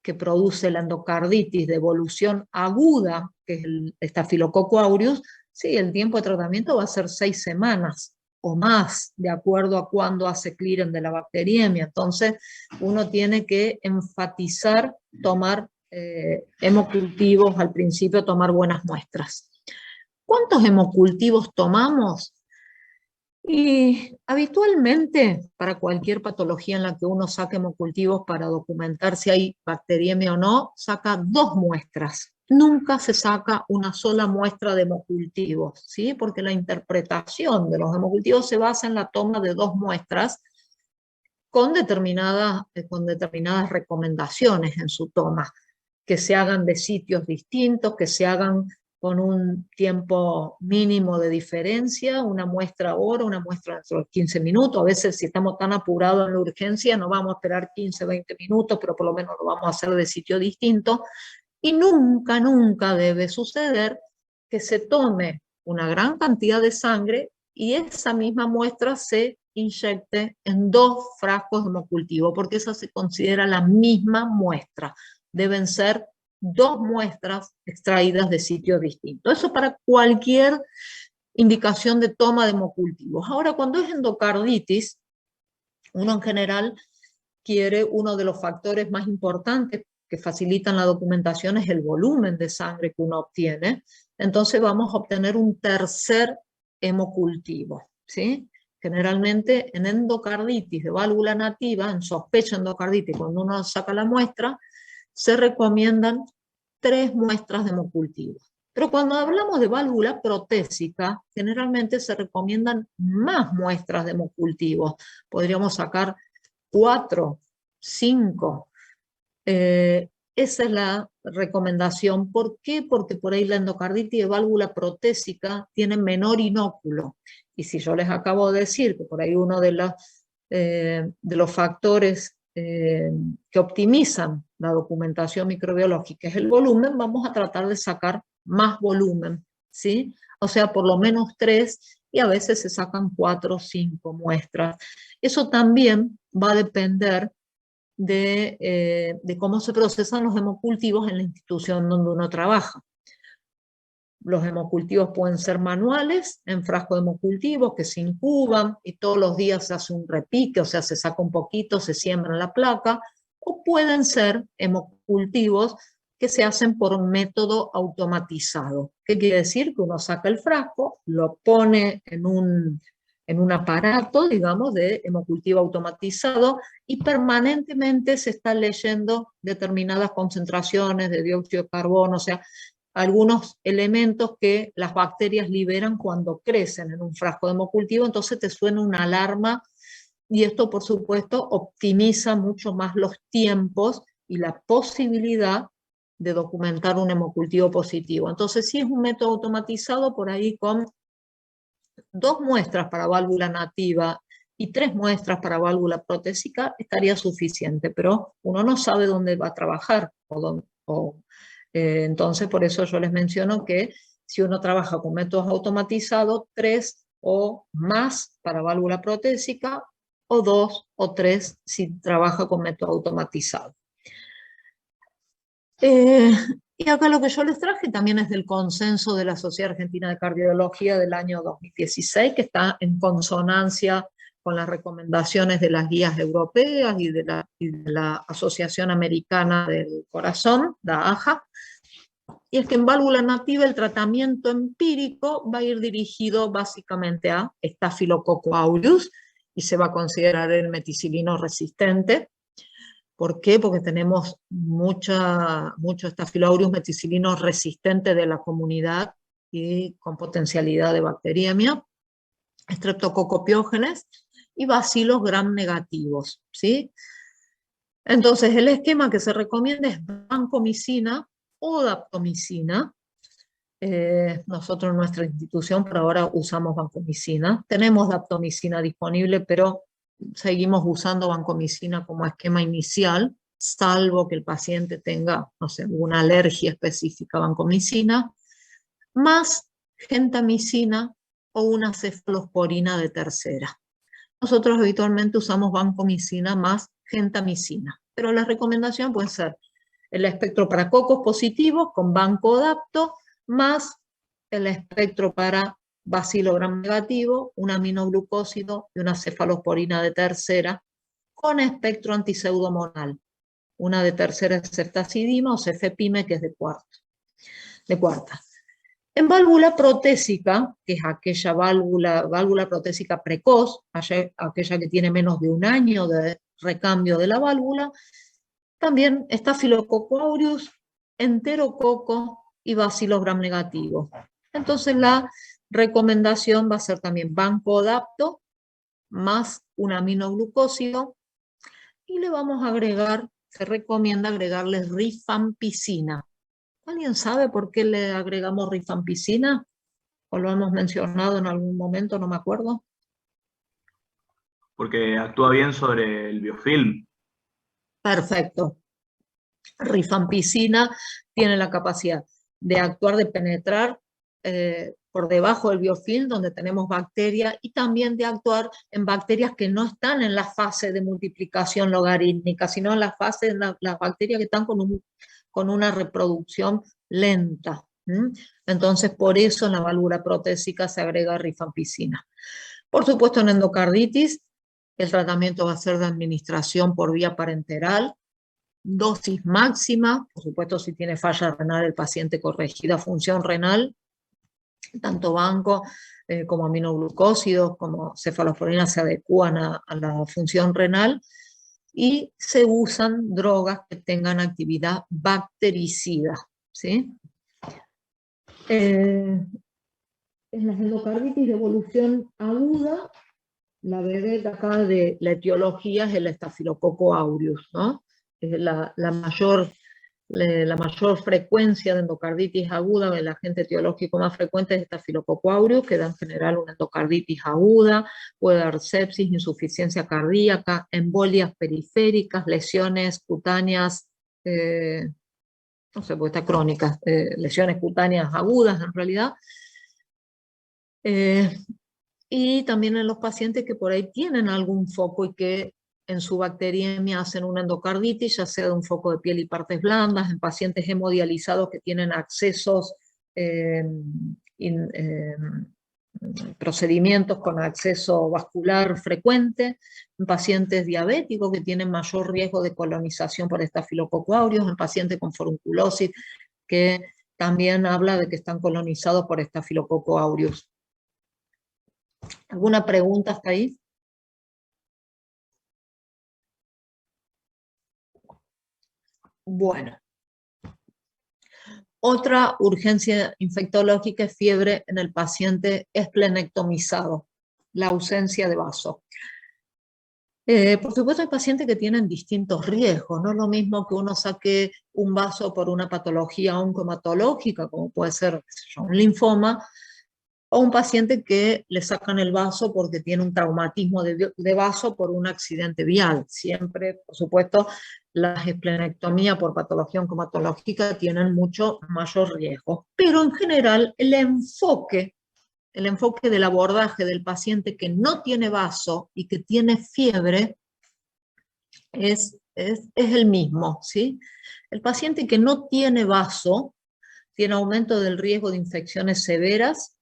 que produce la endocarditis de evolución aguda, que es el Staphylococcus aureus, sí, el tiempo de tratamiento va a ser 6 semanas o más, de acuerdo a cuándo hace clearance de la bacteriemia. Entonces, uno tiene que enfatizar tomar hemocultivos al principio, tomar buenas muestras. ¿Cuántos hemocultivos tomamos? Y habitualmente, para cualquier patología en la que uno saque hemocultivos para documentar si hay bacteriemia o no, saca 2 muestras. Nunca se saca una sola muestra de hemocultivos, ¿sí? Porque la interpretación de los hemocultivos se basa en la toma de 2 muestras con determinadas recomendaciones en su toma, que se hagan de sitios distintos, que se hagan con un tiempo mínimo de diferencia, una muestra ahora, una muestra dentro de 15 minutos. A veces si estamos tan apurados en la urgencia no vamos a esperar 15, 20 minutos, pero por lo menos lo vamos a hacer de sitio distinto. Y nunca, nunca debe suceder que se tome una gran cantidad de sangre y esa misma muestra se inyecte en 2 frascos de hemocultivo, porque esa se considera la misma muestra. Deben ser 2 muestras extraídas de sitios distintos. Eso para cualquier indicación de toma de hemocultivos. Ahora, cuando es endocarditis, uno en general quiere, uno de los factores más importantes que facilitan la documentación es el volumen de sangre que uno obtiene. Entonces vamos a obtener un tercer hemocultivo, ¿sí? Generalmente en endocarditis de válvula nativa, en sospecha de endocarditis, cuando uno saca la muestra, se recomiendan 3 muestras de hemocultivos. Pero cuando hablamos de válvula protésica, generalmente se recomiendan más muestras de hemocultivos. Podríamos sacar 4, 5. Esa es la recomendación. ¿Por qué? Porque por ahí la endocarditis de válvula protésica tiene menor inóculo. Y si yo les acabo de decir que por ahí uno de los factores que optimizan la documentación microbiológica es el volumen, vamos a tratar de sacar más volumen, ¿sí? O sea, por lo menos 3, y a veces se sacan 4 o 5 muestras. Eso también va a depender de cómo se procesan los hemocultivos en la institución donde uno trabaja. Los hemocultivos pueden ser manuales, en frasco de hemocultivos que se incuban y todos los días se hace un repique, o sea, se saca un poquito, se siembra en la placa, o pueden ser hemocultivos que se hacen por un método automatizado. ¿Qué quiere decir? Que uno saca el frasco, lo pone en un aparato, digamos, de hemocultivo automatizado, y permanentemente se están leyendo determinadas concentraciones de dióxido de carbono, o sea, algunos elementos que las bacterias liberan cuando crecen en un frasco de hemocultivo. Entonces te suena una alarma, y esto, por supuesto, optimiza mucho más los tiempos y la posibilidad de documentar un hemocultivo positivo. Entonces, si es un método automatizado, por ahí con 2 muestras para válvula nativa y 3 muestras para válvula protésica estaría suficiente, pero uno no sabe dónde va a trabajar. Entonces, por eso yo les menciono que si uno trabaja con métodos automatizados, 3 o más para válvula protésica, o 2 o 3 si trabaja con método automatizado. Y acá lo que yo les traje también es del consenso de la Sociedad Argentina de Cardiología del año 2016, que está en consonancia con las recomendaciones de las guías europeas y de la Asociación Americana del Corazón, la AHA. Y es que en válvula nativa el tratamiento empírico va a ir dirigido básicamente a Staphylococcus aureus y se va a considerar el meticilino resistente. ¿Por qué? Porque tenemos mucho Staphylococcus aureus meticilino resistente de la comunidad y con potencialidad de bacteriemia, Streptococcus y bacilos gram negativos, ¿sí? Entonces el esquema que se recomienda es vancomicina o daptomicina. Nosotros en nuestra institución por ahora usamos vancomicina. Tenemos daptomicina disponible, pero seguimos usando vancomicina como esquema inicial, salvo que el paciente tenga, no sé, alguna alergia específica a vancomicina, más gentamicina o una cefalosporina de tercera. Nosotros habitualmente usamos vancomicina más gentamicina, pero la recomendación puede ser el espectro para cocos positivos con vancodapto más el espectro para bacilo gram negativo, un aminoglucósido y una cefalosporina de tercera con espectro antiseudomonal. Una de tercera es ceftazidima o cefepime, que es de cuarta. En válvula protésica, que es aquella válvula protésica precoz, aquella que tiene menos de 1 año de recambio de la válvula, también está Staphylococcus aureus, enterococo y Bacillus gram negativo. Entonces la recomendación va a ser también vancodapto más un aminoglucósido y le vamos a agregar, se recomienda agregarle rifampicina. ¿Alguien sabe por qué le agregamos rifampicina? ¿O lo hemos mencionado en algún momento? No me acuerdo. Porque actúa bien sobre el biofilm. Perfecto. Rifampicina tiene la capacidad de actuar, de penetrar por debajo del biofilm donde tenemos bacterias y también de actuar en bacterias que no están en la fase de multiplicación logarítmica, sino en la fase de las bacterias que están con una reproducción lenta. Entonces, por eso en la válvula protésica se agrega rifampicina. Por supuesto, en endocarditis, el tratamiento va a ser de administración por vía parenteral, dosis máxima, por supuesto si tiene falla renal el paciente corregida función renal, tanto banco como aminoglucósidos como cefalosporina se adecúan a la función renal y se usan drogas que tengan actividad bactericida, ¿sí? En las endocarditis de evolución aguda, la vedette acá de la etiología es el Staphylococcus aureus, ¿no? La mayor frecuencia de endocarditis aguda, el agente etiológico más frecuente es Staphylococcus aureus, que da en general una endocarditis aguda, puede dar sepsis, insuficiencia cardíaca, embolias periféricas, lesiones cutáneas, no sé, porque está crónicas, lesiones cutáneas agudas en realidad, y también en los pacientes que por ahí tienen algún foco y que en su bacteriemia hacen una endocarditis, ya sea de un foco de piel y partes blandas, en pacientes hemodializados que tienen accesos, procedimientos con acceso vascular frecuente, en pacientes diabéticos que tienen mayor riesgo de colonización por Staphylococcus aureus, en pacientes con forunculosis que también habla de que están colonizados por Staphylococcus aureus. ¿Alguna pregunta hasta ahí? Bueno. Otra urgencia infectológica es fiebre en el paciente esplenectomizado, la ausencia de vaso. Por supuesto hay pacientes que tienen distintos riesgos, no es lo mismo que uno saque un vaso por una patología oncohematológica, como puede ser un linfoma, o un paciente que le sacan el vaso porque tiene un traumatismo de vaso por un accidente vial. Siempre, por supuesto, las esplenectomías por patología oncohematológica tienen mucho mayor riesgo. Pero en general el enfoque del abordaje del paciente que no tiene vaso y que tiene fiebre es el mismo, ¿sí? El paciente que no tiene vaso tiene aumento del riesgo de infecciones severas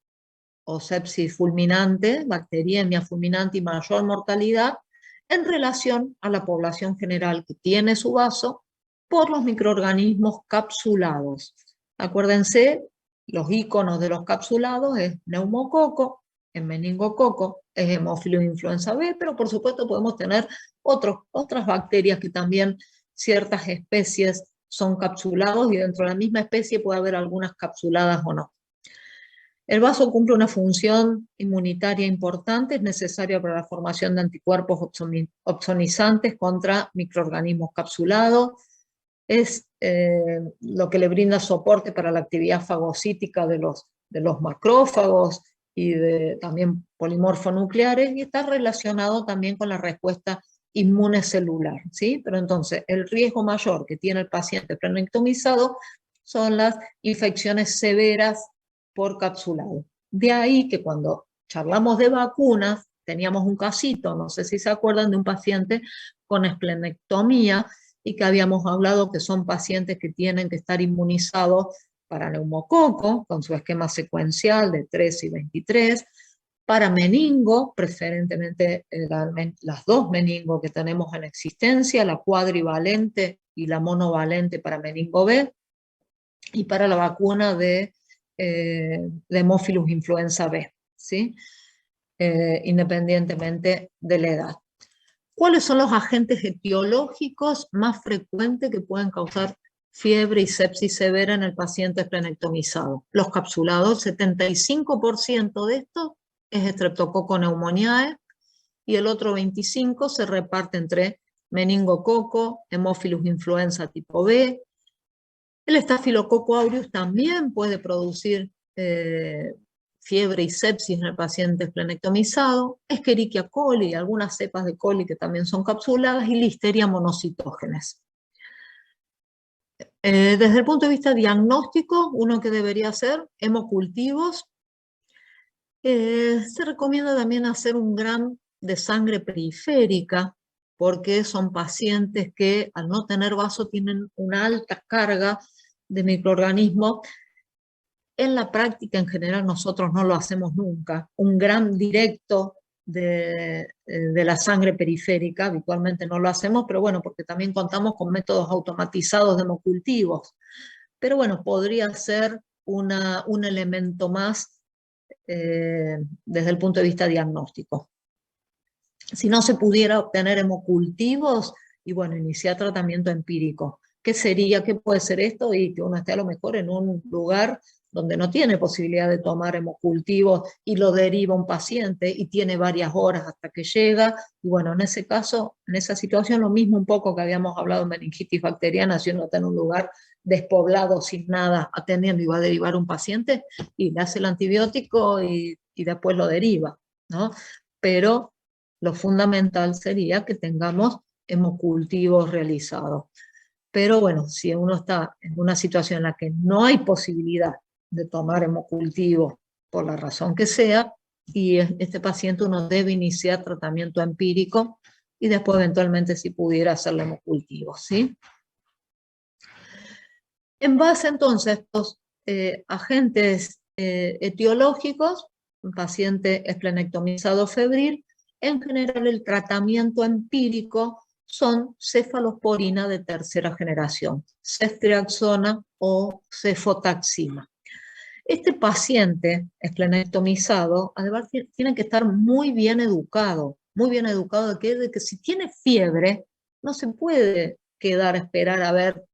o sepsis fulminante, bacteriemia fulminante y mayor mortalidad en relación a la población general que tiene su vaso por los microorganismos capsulados. Acuérdense, los iconos de los capsulados es neumococo, es meningococo, es hemófilo influenza B, pero por supuesto podemos tener otras bacterias que también ciertas especies son capsulados y dentro de la misma especie puede haber algunas capsuladas o no. El vaso cumple una función inmunitaria importante, es necesaria para la formación de anticuerpos opsonizantes contra microorganismos capsulados, es lo que le brinda soporte para la actividad fagocítica de los macrófagos y de también polimorfonucleares, y está relacionado también con la respuesta inmune celular, ¿sí? Pero entonces, el riesgo mayor que tiene el paciente esplenectomizado son las infecciones severas por capsulado. De ahí que cuando charlamos de vacunas, teníamos un casito, no sé si se acuerdan, de un paciente con esplenectomía, y que habíamos hablado que son pacientes que tienen que estar inmunizados para neumococo, con su esquema secuencial de 3 y 23, para meningo, preferentemente las dos meningos que tenemos en existencia, la cuadrivalente y la monovalente para meningo B, y para la vacuna de Haemophilus influenza B, ¿sí? Independientemente de la edad. ¿Cuáles son los agentes etiológicos más frecuentes que pueden causar fiebre y sepsis severa en el paciente esplenectomizado? Los capsulados, 75% de esto es Streptococcus pneumoniae, y el otro 25% se reparte entre meningococo, Haemophilus influenza tipo B. El Staphylococcus aureus también puede producir fiebre y sepsis en el paciente esplenectomizado, Escherichia coli, algunas cepas de coli que también son capsuladas, y Listeria monocytogenes. Desde el punto de vista diagnóstico, uno que debería hacer, hemocultivos. Se recomienda también hacer un gram de sangre periférica, porque son pacientes que al no tener vaso tienen una alta carga de microorganismos. En la práctica en general nosotros no lo hacemos nunca. Un gram directo de la sangre periférica habitualmente no lo hacemos, pero bueno, porque también contamos con métodos automatizados de hemocultivos. Pero bueno, podría ser un elemento más desde el punto de vista diagnóstico. Si no se pudiera obtener hemocultivos, y bueno, iniciar tratamiento empírico. ¿Qué sería? ¿Qué puede ser esto? Y que uno esté a lo mejor en un lugar donde no tiene posibilidad de tomar hemocultivos y lo deriva un paciente y tiene varias horas hasta que llega. Y bueno, en ese caso, en esa situación, lo mismo un poco que habíamos hablado de meningitis bacteriana, si uno está en un lugar despoblado, sin nada, atendiendo y va a derivar un paciente, y le hace el antibiótico y después lo deriva, ¿no? Pero lo fundamental sería que tengamos hemocultivos realizados. Pero bueno, si uno está en una situación en la que no hay posibilidad de tomar hemocultivos por la razón que sea, y este paciente uno debe iniciar tratamiento empírico y después eventualmente si pudiera hacerle hemocultivos, ¿sí? En base entonces a estos agentes etiológicos, un paciente esplenectomizado febril, en general el tratamiento empírico son cefalosporina de tercera generación, ceftriaxona o cefotaxima. Este paciente esplenectomizado, además, tiene que estar muy bien educado de que si tiene fiebre, no se puede quedar a esperar a ver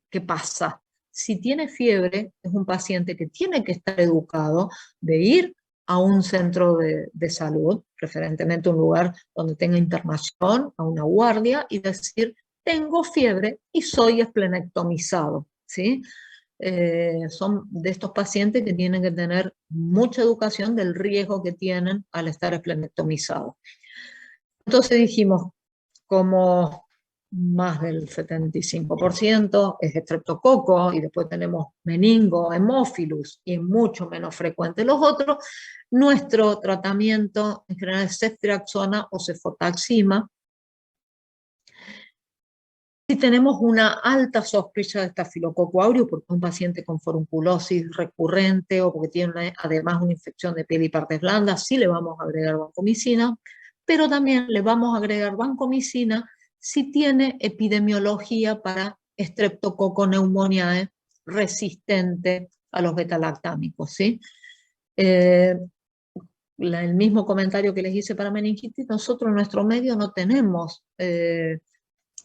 qué pasa. Si tiene fiebre, es un paciente que tiene que estar educado de ir a un centro de salud, preferentemente un lugar donde tenga internación, a una guardia, y decir, tengo fiebre y soy esplenectomizado, ¿sí? Son de estos pacientes que tienen que tener mucha educación del riesgo que tienen al estar esplenectomizados. Entonces dijimos, como más del 75% es estreptococo, y después tenemos meningo, hemófilus, y es mucho menos frecuente los otros, nuestro tratamiento en general es ceftriaxona o cefotaxima. Si tenemos una alta sospecha de Staphylococcus aureus, porque es un paciente con forunculosis recurrente o porque tiene además una infección de piel y partes blandas, sí le vamos a agregar vancomicina, pero también le vamos a agregar vancomicina si tiene epidemiología para Streptococcus pneumoniae resistente a los betalactámicos, ¿sí? El mismo comentario que les hice para meningitis, nosotros en nuestro medio no tenemos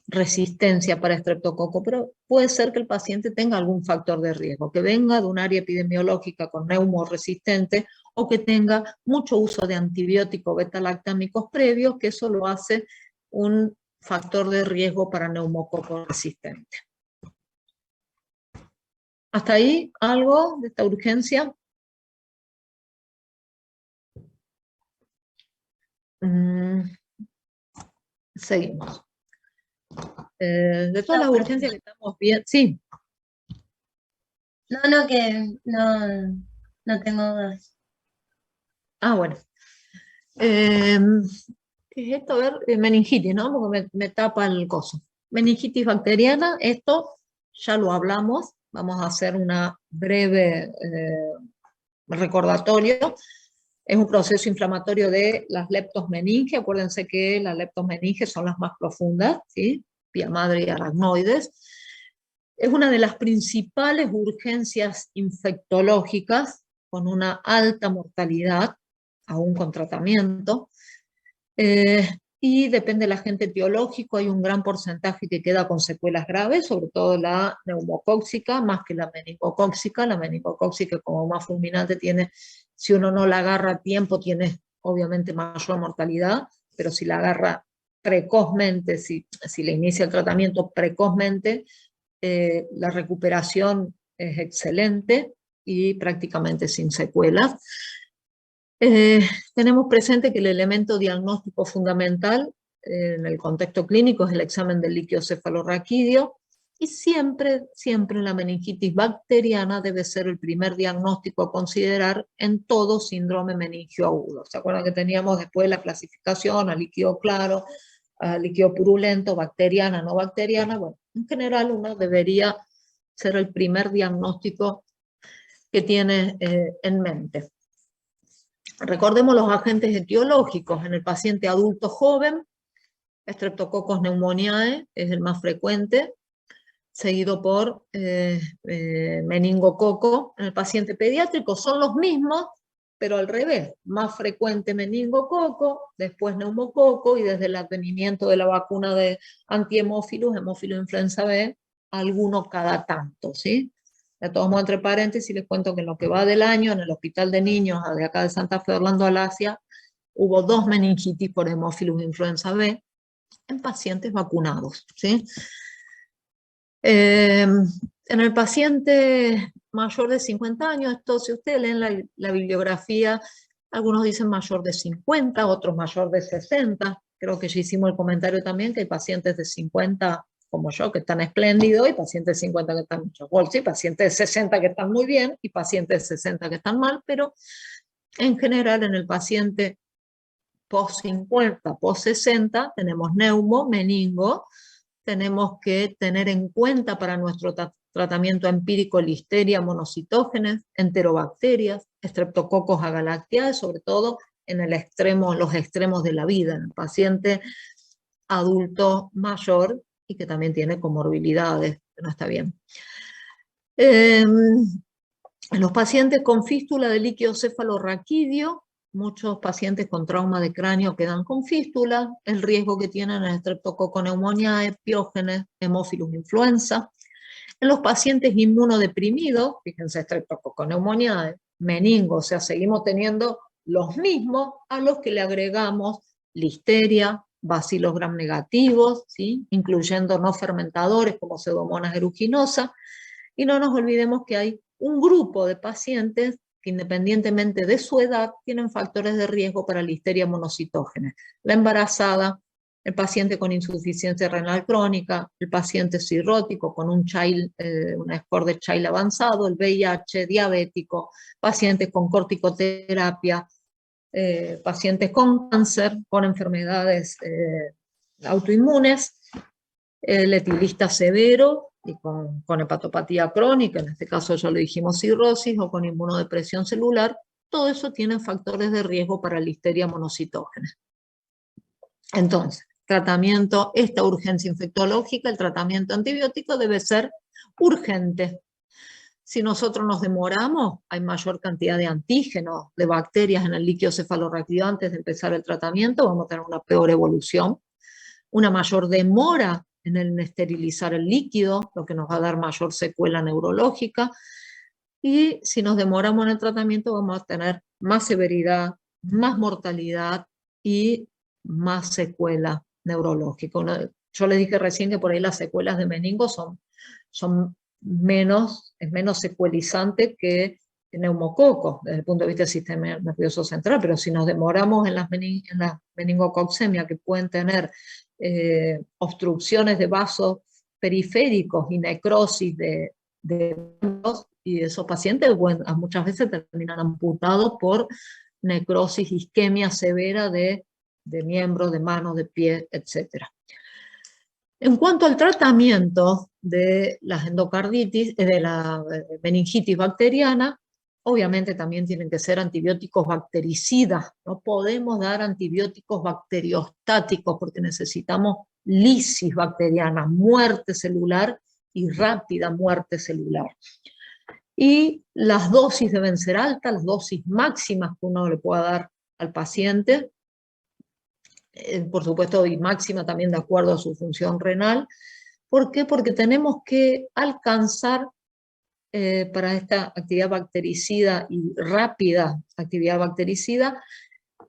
resistencia para estreptococo, pero puede ser que el paciente tenga algún factor de riesgo, que venga de un área epidemiológica con neumoresistente o que tenga mucho uso de antibióticos betalactámicos previos, que eso lo hace un factor de riesgo para neumococo resistente. ¿Hasta ahí algo de esta urgencia? Seguimos. De todas las urgencias que estamos viendo, sí. No, que no tengo dudas. Bueno. ¿Qué es esto? A ver, meningitis, ¿no? Porque me tapa el coso. Meningitis bacteriana, esto ya lo hablamos. Vamos a hacer una breve recordatorio. Es un proceso inflamatorio de las leptomeninges. Acuérdense que las leptomeninges son las más profundas, ¿sí? Pía madre y aracnoides. Es una de las principales urgencias infectológicas con una alta mortalidad, aún con tratamiento. Y depende del agente etiológico, hay un gran porcentaje que queda con secuelas graves, sobre todo la neumocóxica, más que la meningocóxica. La meningocóxica, como más fulminante, tiene, si uno no la agarra a tiempo, tiene obviamente mayor mortalidad, pero si la agarra precozmente, si le inicia el tratamiento precozmente, la recuperación es excelente y prácticamente sin secuelas. Tenemos presente que el elemento diagnóstico fundamental en el contexto clínico es el examen del líquido cefalorraquídeo, y siempre la meningitis bacteriana debe ser el primer diagnóstico a considerar en todo síndrome meningio agudo. ¿Se acuerdan que teníamos después la clasificación a líquido claro, a líquido purulento, bacteriana, no bacteriana? Bueno, en general uno debería ser el primer diagnóstico que tiene en mente. Recordemos los agentes etiológicos. En el paciente adulto joven, Streptococcus pneumoniae es el más frecuente, seguido por meningococo. En el paciente pediátrico son los mismos, pero al revés. Más frecuente meningococo, después neumococo, y desde el advenimiento de la vacuna de antihemófilos, hemófilo influenza B, alguno cada tanto, ¿sí? De todos modos, entre paréntesis, les cuento que en lo que va del año, en el hospital de niños de acá de Santa Fe, Orlando Alasia, hubo 2 meningitis por hemófilos influenza B en pacientes vacunados, ¿sí? En el paciente mayor de 50 años, esto, si ustedes leen la bibliografía, algunos dicen mayor de 50, otros mayor de 60. Creo que ya hicimos el comentario también que hay pacientes de 50 como yo, que están espléndidos, y pacientes de 50 que están mucho bolsa, y pacientes de 60 que están muy bien, y pacientes de 60 que están mal, pero en general en el paciente post-50, post-60, tenemos neumo, meningo. Tenemos que tener en cuenta para nuestro tratamiento empírico listeria monocitógenes, enterobacterias, Streptococcus agalactiae, sobre todo en los extremos de la vida, en el paciente adulto mayor y que también tiene comorbilidades, que no está bien. En los pacientes con fístula de líquido cefalorraquídeo, muchos pacientes con trauma de cráneo quedan con fístula, el riesgo que tienen es Streptococcus pneumoniae, Piógenes, Haemophilus influenza. En los pacientes inmunodeprimidos, fíjense, Streptococcus pneumoniae, meningo, o sea, seguimos teniendo los mismos a los que le agregamos listeria, bacilos gram negativos, ¿sí? Incluyendo no fermentadores como Pseudomonas aeruginosa, y no nos olvidemos que hay un grupo de pacientes que independientemente de su edad tienen factores de riesgo para listeria monocitógenes. La embarazada, el paciente con insuficiencia renal crónica, el paciente cirrótico con un score de Child avanzado, el VIH, diabético, pacientes con corticoterapia, pacientes con cáncer, con enfermedades autoinmunes, el etilista severo y con hepatopatía crónica, en este caso ya lo dijimos cirrosis, o con inmunodepresión celular. Todo eso tiene factores de riesgo para listeria monocitógenes. Entonces, tratamiento, esta urgencia infectológica, el tratamiento antibiótico debe ser urgente. Si nosotros nos demoramos, hay mayor cantidad de antígenos, de bacterias en el líquido cefalorraquídeo antes de empezar el tratamiento, vamos a tener una peor evolución, una mayor demora en el esterilizar el líquido, lo que nos va a dar mayor secuela neurológica, y si nos demoramos en el tratamiento vamos a tener más severidad, más mortalidad y más secuela neurológica. Yo les dije recién que por ahí las secuelas de meningo son menos secuelizantes que neumococos desde el punto de vista del sistema nervioso central, pero si nos demoramos en las meningococcemias que pueden tener obstrucciones de vasos periféricos y necrosis y esos pacientes muchas veces terminan amputados por necrosis, isquemia severa de miembros, de manos, de pies, etc. En cuanto al tratamiento de las endocarditis, de la meningitis bacteriana, obviamente también tienen que ser antibióticos bactericidas. No podemos dar antibióticos bacteriostáticos porque necesitamos lisis bacteriana, muerte celular y rápida muerte celular. Y las dosis deben ser altas, las dosis máximas que uno le pueda dar al paciente, por supuesto, y máxima también de acuerdo a su función renal. ¿Por qué? Porque tenemos que alcanzar para esta actividad bactericida y rápida actividad bactericida,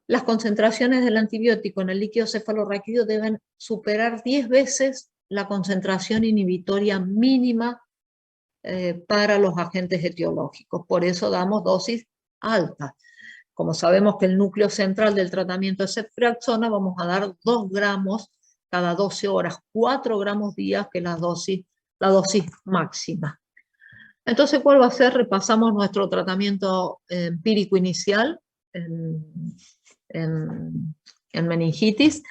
las concentraciones del antibiótico en el líquido cefalorraquídeo deben superar 10 veces la concentración inhibitoria mínima para los agentes etiológicos. Por eso damos dosis altas. Como sabemos que el núcleo central del tratamiento es ceftriaxona, vamos a dar 2 gramos cada 12 horas, 4 gramos día, que es la dosis máxima. Entonces, ¿cuál va a ser? Repasamos nuestro tratamiento empírico inicial en meningitis.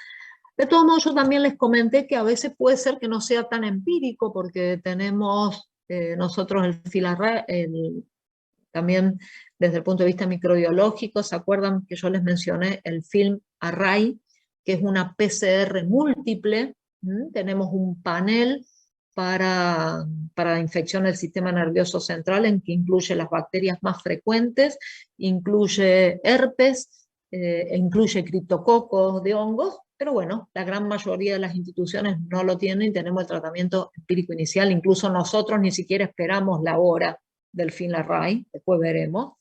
De todos modos, yo también les comenté que a veces puede ser que no sea tan empírico, porque tenemos nosotros el filarra, también desde el punto de vista microbiológico. ¿Se acuerdan que yo les mencioné el film Array, que es una PCR múltiple? Tenemos un panel para infección del sistema nervioso central, en que incluye las bacterias más frecuentes, incluye herpes, incluye criptococos de hongos, pero bueno, la gran mayoría de las instituciones no lo tienen y tenemos el tratamiento empírico inicial. Incluso nosotros ni siquiera esperamos la hora del FINLARRAI, después veremos.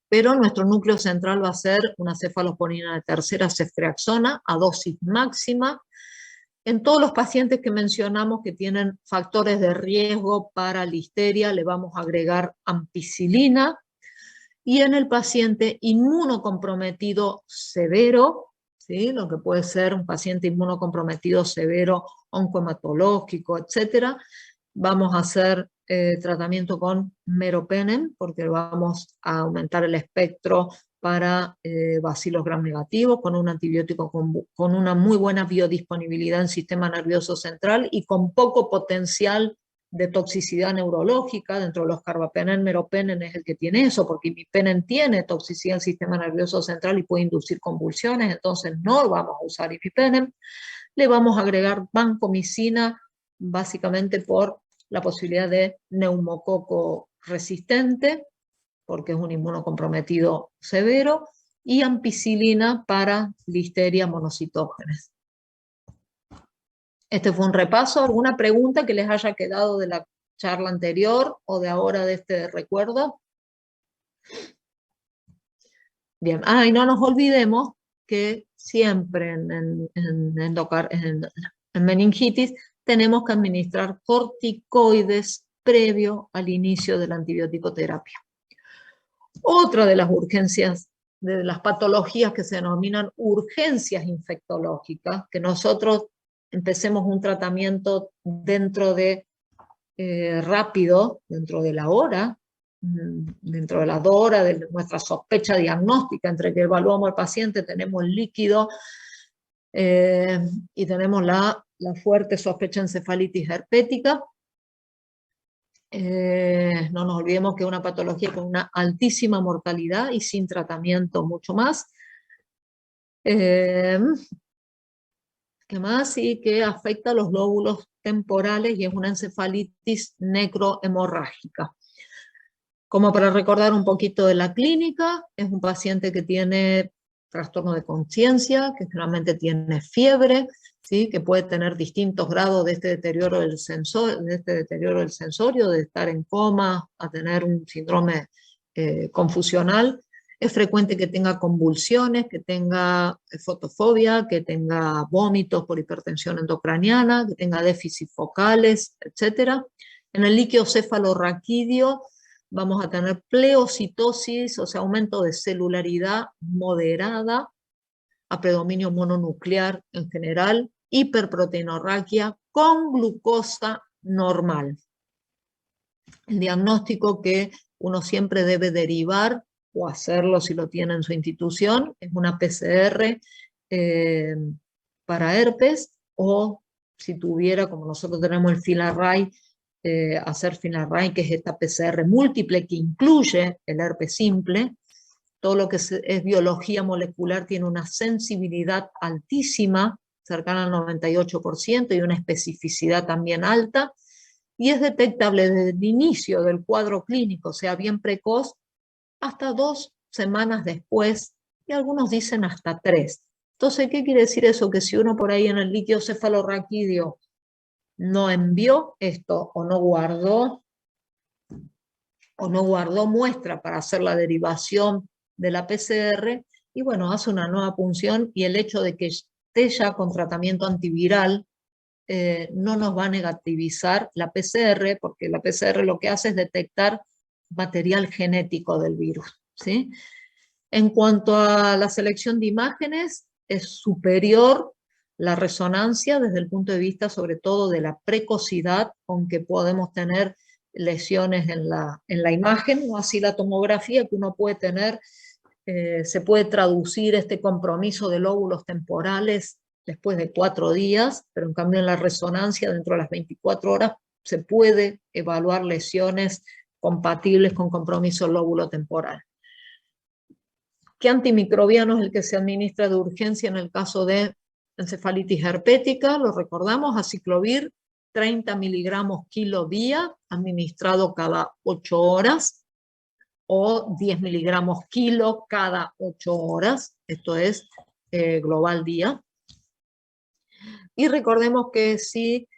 Pero nuestro núcleo central va a ser una cefalosporina de tercera ceftriaxona a dosis máxima. En todos los pacientes que mencionamos que tienen factores de riesgo para listeria, le vamos a agregar ampicilina. Y en el paciente inmunocomprometido severo, ¿sí? Lo que puede ser un paciente inmunocomprometido severo, oncohematológico, etc., vamos a hacer tratamiento con meropenem, porque vamos a aumentar el espectro para bacilos gram negativos, con un antibiótico con una muy buena biodisponibilidad en sistema nervioso central y con poco potencial de toxicidad neurológica. Dentro de los carbapenem, meropenem es el que tiene eso, porque imipenem tiene toxicidad en sistema nervioso central y puede inducir convulsiones, entonces no vamos a usar imipenem. Le vamos a agregar vancomicina, básicamente por la posibilidad de neumococo resistente, porque es un inmunocomprometido severo, y ampicilina para listeria monocitógenes. Este fue un repaso. ¿Alguna pregunta que les haya quedado de la charla anterior o de ahora de este recuerdo? Bien. Y no nos olvidemos que siempre en meningitis tenemos que administrar corticoides previo al inicio de la antibiótico-terapia. Otra de las urgencias, de las patologías que se denominan urgencias infectológicas, que nosotros empecemos un tratamiento dentro de rápido, dentro de la hora, dentro de las 2 horas de nuestra sospecha diagnóstica, entre que evaluamos al paciente, tenemos el líquido y tenemos la fuerte sospecha de encefalitis herpética. No nos olvidemos que es una patología con una altísima mortalidad y sin tratamiento mucho más. ¿Qué más? Y que afecta a los lóbulos temporales y es una encefalitis necrohemorrágica. Como para recordar un poquito de la clínica, es un paciente que tiene trastorno de conciencia, que generalmente tiene fiebre, ¿sí? Que puede tener distintos grados de este deterioro del sensorio, de estar en coma, a tener un síndrome confusional. Es frecuente que tenga convulsiones, que tenga fotofobia, que tenga vómitos por hipertensión endocraniana, que tenga déficit focales, etc. En el líquido cefalorraquídeo vamos a tener pleocitosis, o sea, aumento de celularidad moderada, a predominio mononuclear en general, hiperproteinorraquia con glucosa normal. El diagnóstico que uno siempre debe derivar o hacerlo si lo tiene en su institución es una PCR para herpes, o si tuviera, como nosotros tenemos el FIL-Array, hacer FIL-Array, que es esta PCR múltiple que incluye el herpes simple. Todo lo que es biología molecular tiene una sensibilidad altísima, cercana al 98%, y una especificidad también alta, y es detectable desde el inicio del cuadro clínico, o sea, bien precoz, hasta 2 semanas después, y algunos dicen hasta 3. Entonces, ¿qué quiere decir eso? Que si uno por ahí en el líquido cefalorraquídeo no envió esto, o no guardó muestra para hacer la derivación de la PCR, y bueno, hace una nueva punción, y el hecho de que esté ya con tratamiento antiviral no nos va a negativizar la PCR, porque la PCR lo que hace es detectar material genético del virus, ¿sí? En cuanto a la selección de imágenes, es superior la resonancia desde el punto de vista sobre todo de la precocidad, aunque podemos tener lesiones en la imagen, no así la tomografía, que uno puede tener, se puede traducir este compromiso de lóbulos temporales después de 4 días, pero en cambio en la resonancia dentro de las 24 horas se puede evaluar lesiones compatibles con compromiso lóbulo temporal. ¿Qué antimicrobiano es el que se administra de urgencia en el caso de encefalitis herpética? Lo recordamos, aciclovir, 30 miligramos kilo día, administrado cada 8 horas, o 10 miligramos kilo cada 8 horas, esto es global día. Y recordemos que si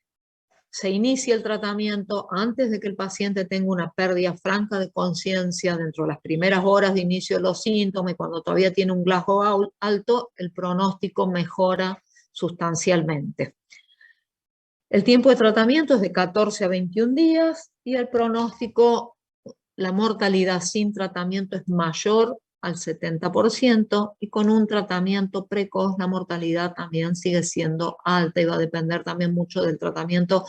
se inicia el tratamiento antes de que el paciente tenga una pérdida franca de conciencia dentro de las primeras horas de inicio de los síntomas y cuando todavía tiene un Glasgow alto, el pronóstico mejora sustancialmente. El tiempo de tratamiento es de 14 a 21 días y el pronóstico, la mortalidad sin tratamiento es mayor al 70%, y con un tratamiento precoz la mortalidad también sigue siendo alta, y va a depender también mucho del tratamiento,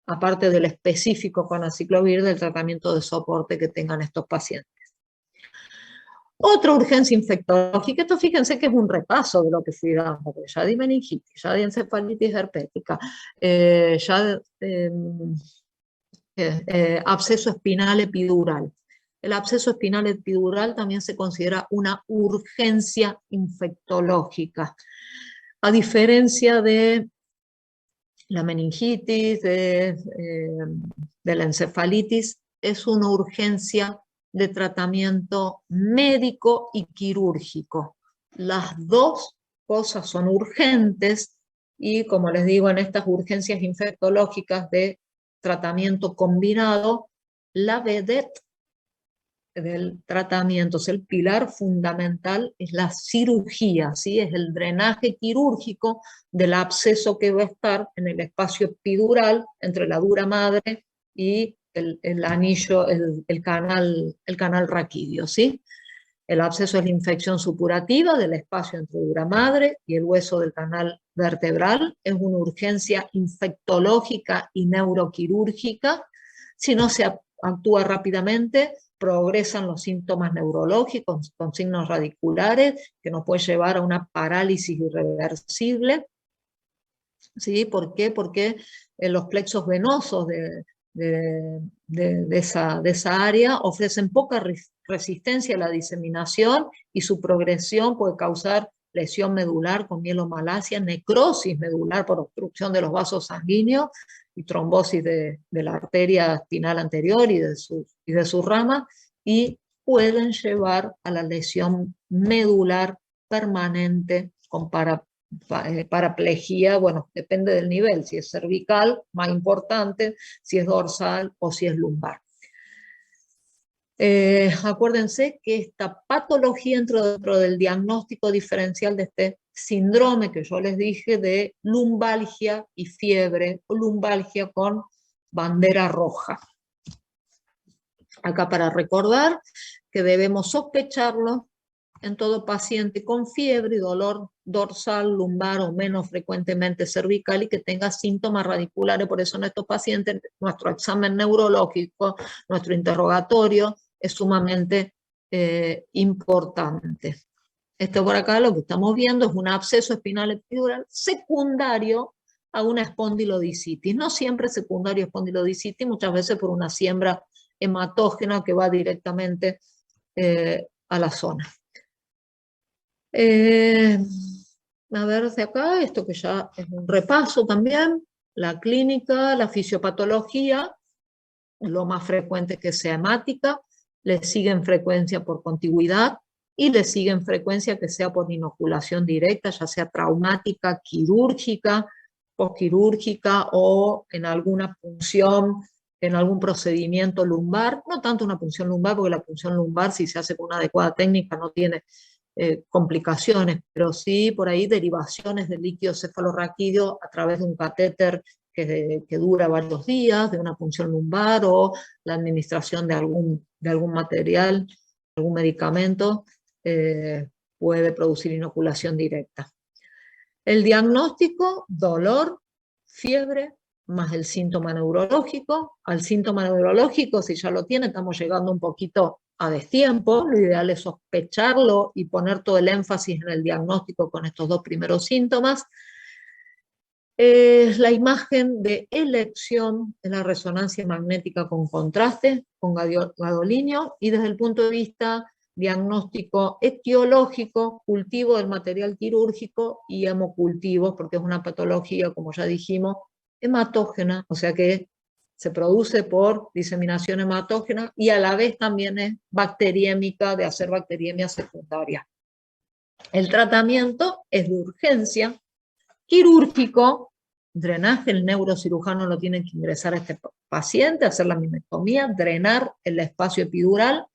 aparte del específico con aciclovir, del tratamiento de soporte que tengan estos pacientes. Otra urgencia infectológica, esto fíjense que es un repaso de lo que fui dando, ya de meningitis, ya de encefalitis herpética, absceso espinal epidural. El absceso espinal epidural también se considera una urgencia infectológica. A diferencia de la meningitis, de la encefalitis, es una urgencia de tratamiento médico y quirúrgico. Las dos cosas son urgentes y, como les digo, en estas urgencias infectológicas de tratamiento combinado, la vedette del tratamiento, el pilar fundamental es la cirugía, ¿sí? Es el drenaje quirúrgico del absceso que va a estar en el espacio epidural entre la dura madre y el anillo, el canal raquídeo, ¿sí? El absceso es la infección supurativa del espacio entre dura madre y el hueso del canal vertebral. Es una urgencia infectológica y neuroquirúrgica. Si no se actúa rápidamente, progresan los síntomas neurológicos con signos radiculares que nos puede llevar a una parálisis irreversible. ¿Sí? ¿Por qué? Porque los plexos venosos de esa área ofrecen poca resistencia a la diseminación y su progresión puede causar lesión medular con mielomalacia, necrosis medular por obstrucción de los vasos sanguíneos y trombosis de la arteria espinal anterior y de sus ramas, y pueden llevar a la lesión medular permanente con paraplegia, bueno, depende del nivel, si es cervical, más importante, si es dorsal o si es lumbar. Acuérdense que esta patología entra dentro del diagnóstico diferencial de este síndrome que yo les dije de lumbalgia y fiebre, o lumbalgia con bandera roja. Acá para recordar que debemos sospecharlo en todo paciente con fiebre y dolor dorsal, lumbar o menos frecuentemente cervical y que tenga síntomas radiculares. Por eso en estos pacientes nuestro examen neurológico, nuestro interrogatorio es sumamente importante. Esto por acá lo que estamos viendo es un absceso espinal epidural secundario a una espondilodicitis. No siempre secundario a espondilodicitis, muchas veces por una siembra hematógena que va directamente a la zona. A ver, de acá, esto que ya es un repaso también, la clínica, la fisiopatología, lo más frecuente que sea hemática, le siguen frecuencia por contigüidad y le siguen frecuencia que sea por inoculación directa, ya sea traumática, quirúrgica, posquirúrgica o en alguna punción, en algún procedimiento lumbar, no tanto una punción lumbar, porque la punción lumbar si se hace con una adecuada técnica no tiene complicaciones, pero sí por ahí derivaciones del líquido cefalorraquídeo a través de un catéter que dura varios días, de una punción lumbar o la administración de algún material, algún medicamento, puede producir inoculación directa. El diagnóstico, dolor, fiebre, más el síntoma neurológico. Al síntoma neurológico, si ya lo tiene, estamos llegando un poquito a destiempo. Lo ideal es sospecharlo y poner todo el énfasis en el diagnóstico con estos dos primeros síntomas. La imagen de elección es la resonancia magnética con contraste, con gadolinio, y desde el punto de vista diagnóstico etiológico, cultivo del material quirúrgico y hemocultivo, porque es una patología, como ya dijimos, hematógena, o sea que se produce por diseminación hematógena y a la vez también es bacteriémica, de hacer bacteriemia secundaria. El tratamiento es de urgencia, quirúrgico, drenaje, el neurocirujano lo tiene que ingresar a este paciente, hacer la minectomía, drenar el espacio epidural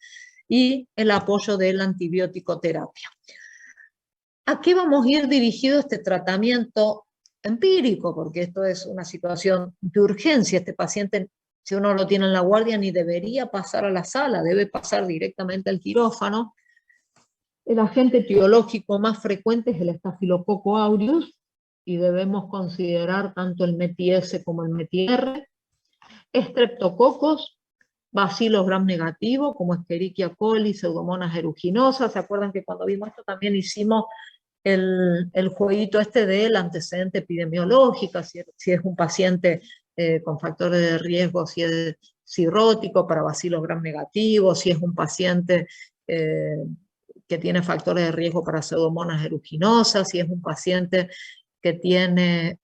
y el apoyo de la antibiótico terapia. ¿A qué vamos a ir dirigido este tratamiento empírico? Porque esto es una situación de urgencia. Este paciente, si uno lo tiene en la guardia, ni debería pasar a la sala, debe pasar directamente al quirófano. El agente etiológico más frecuente es el Staphylococcus aureus, y debemos considerar tanto el METI-S como el METI-R, estreptococos, bacilos gram negativo, como Escherichia coli, Pseudomonas aeruginosa. ¿Se acuerdan que cuando vimos esto también hicimos el jueguito este del antecedente epidemiológico, si es un paciente con factores de riesgo, si es cirrótico para bacilos gram negativo, si es un paciente que tiene factores de riesgo para Pseudomonas aeruginosa, si es un paciente que tiene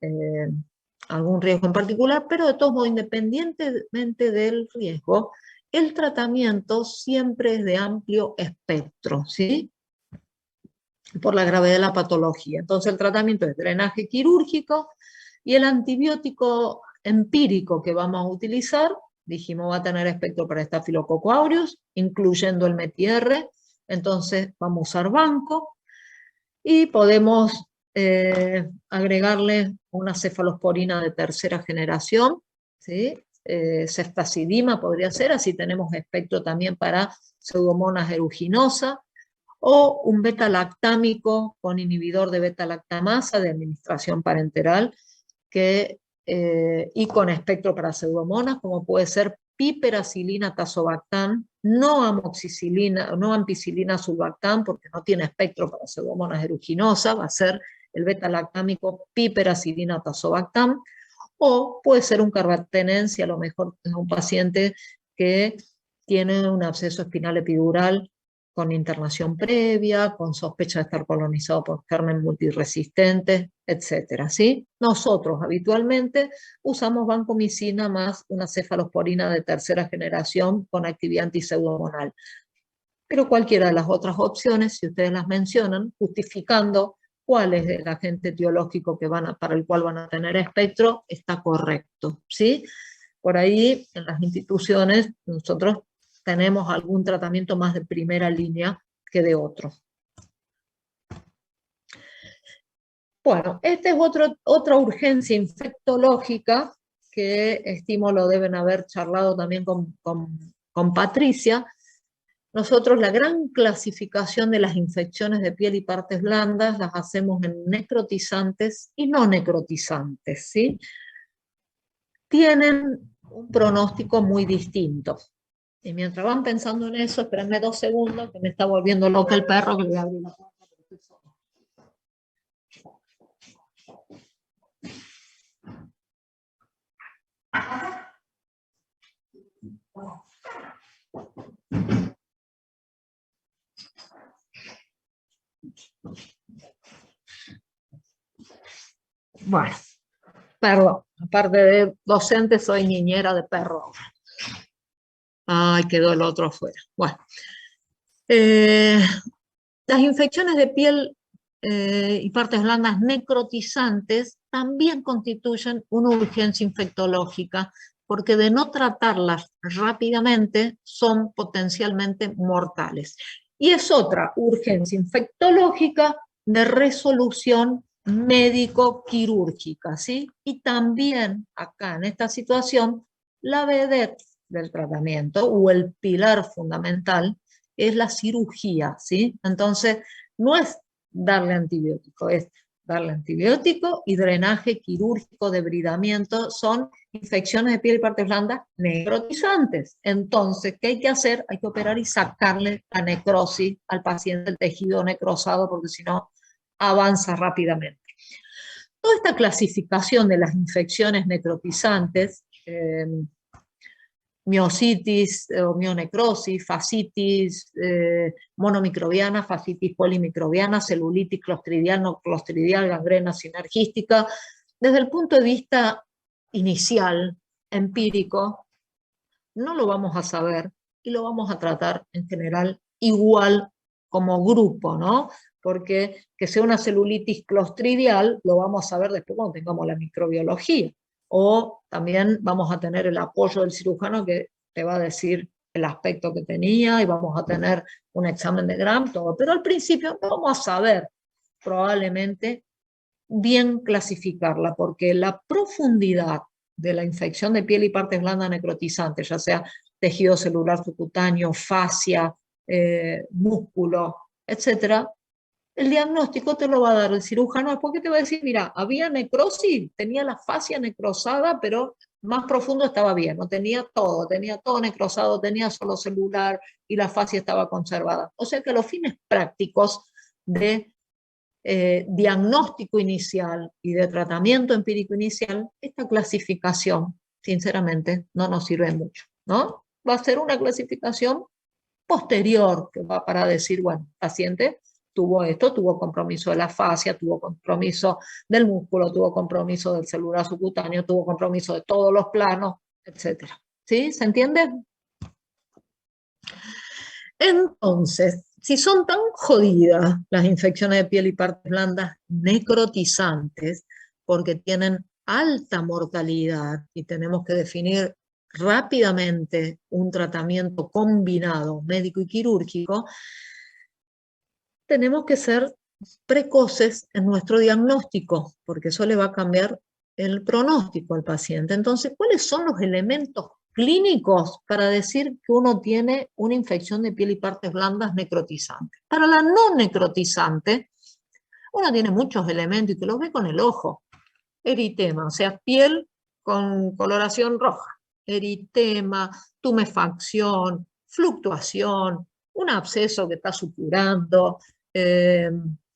algún riesgo en particular, pero de todos modos, independientemente del riesgo, el tratamiento siempre es de amplio espectro, ¿sí? Por la gravedad de la patología. Entonces el tratamiento es drenaje quirúrgico y el antibiótico empírico que vamos a utilizar, dijimos, va a tener espectro para Staphylococcus aureus, incluyendo el METI-R, entonces vamos a usar banco y podemos agregarle una cefalosporina de tercera generación, ¿sí? Ceftazidima podría ser, así tenemos espectro también para Pseudomonas aeruginosa, o un beta-lactámico con inhibidor de beta-lactamasa de administración parenteral y con espectro para Pseudomonas, como puede ser piperacilina tazobactam, no amoxicilina, no ampicilina sulbactam, porque no tiene espectro para Pseudomonas aeruginosa, va a ser el beta-lactámico piperacilina tazobactam, o puede ser un carbapenem, si a lo mejor es un paciente que tiene un absceso espinal epidural con internación previa, con sospecha de estar colonizado por germen multiresistentes, etc. ¿Sí? Nosotros habitualmente usamos vancomicina más una cefalosporina de tercera generación con actividad antipseudomonal. Pero cualquiera de las otras opciones, si ustedes las mencionan, justificando cuál es el agente etiológico para el cual van a tener espectro, está correcto, ¿sí? Por ahí, en las instituciones, nosotros tenemos algún tratamiento más de primera línea que de otro. Bueno, esta es otra urgencia infectológica que estimo lo deben haber charlado también con con Patricia, nosotros la gran clasificación de las infecciones de piel y partes blandas las hacemos en necrotizantes y no necrotizantes, ¿sí? Tienen un pronóstico muy distinto. Y mientras van pensando en eso, espérenme 2 segundos, que me está volviendo loca el perro, que le voy a abrir la puerta. Bueno, perdón, aparte de docente soy niñera de perro. Ay, quedó el otro afuera. Bueno, las infecciones de piel y partes blandas necrotizantes también constituyen una urgencia infectológica, porque de no tratarlas rápidamente son potencialmente mortales. Y es otra urgencia infectológica de resolución médico-quirúrgica, ¿sí? Y también acá en esta situación, la vedette del tratamiento o el pilar fundamental es la cirugía, ¿sí? Entonces, no es darle antibiótico, es darle antibiótico y drenaje quirúrgico, debridamiento, son infecciones de piel y partes blandas necrotizantes. Entonces, ¿qué hay que hacer? Hay que operar y sacarle la necrosis al paciente, el tejido necrosado, porque si no, avanza rápidamente. Toda esta clasificación de las infecciones necrotizantes, miositis o mionecrosis, fascitis monomicrobiana, fascitis polimicrobiana, celulitis clostridial, no clostridial, gangrena sinergística. Desde el punto de vista inicial, empírico, no lo vamos a saber y lo vamos a tratar en general igual como grupo, ¿no? Porque que sea una celulitis clostridial lo vamos a saber después cuando tengamos la microbiología. O también vamos a tener el apoyo del cirujano que te va a decir el aspecto que tenía y vamos a tener un examen de Gram, todo. Pero al principio no vamos a saber probablemente bien clasificarla, porque la profundidad de la infección de piel y partes blandas necrotizantes, ya sea tejido celular subcutáneo, fascia, músculo, etcétera, el diagnóstico te lo va a dar el cirujano, porque te va a decir, mira, había necrosis, tenía la fascia necrosada, pero más profundo estaba bien, no tenía todo necrosado, tenía solo celular y la fascia estaba conservada. O sea que a los fines prácticos de diagnóstico inicial y de tratamiento empírico inicial, esta clasificación, sinceramente, no nos sirve mucho, ¿no? Va a ser una clasificación posterior, que va para decir, bueno, paciente tuvo esto, tuvo compromiso de la fascia, tuvo compromiso del músculo, tuvo compromiso del celular subcutáneo, tuvo compromiso de todos los planos, etc. ¿Sí? ¿Se entiende? Entonces, si son tan jodidas las infecciones de piel y partes blandas necrotizantes, porque tienen alta mortalidad y tenemos que definir rápidamente un tratamiento combinado médico y quirúrgico, tenemos que ser precoces en nuestro diagnóstico, porque eso le va a cambiar el pronóstico al paciente. Entonces, ¿cuáles son los elementos clínicos para decir que uno tiene una infección de piel y partes blandas necrotizante? Para la no necrotizante, uno tiene muchos elementos y que los ve con el ojo. Eritema, o sea, piel con coloración roja, eritema, tumefacción, fluctuación, un absceso que está supurando,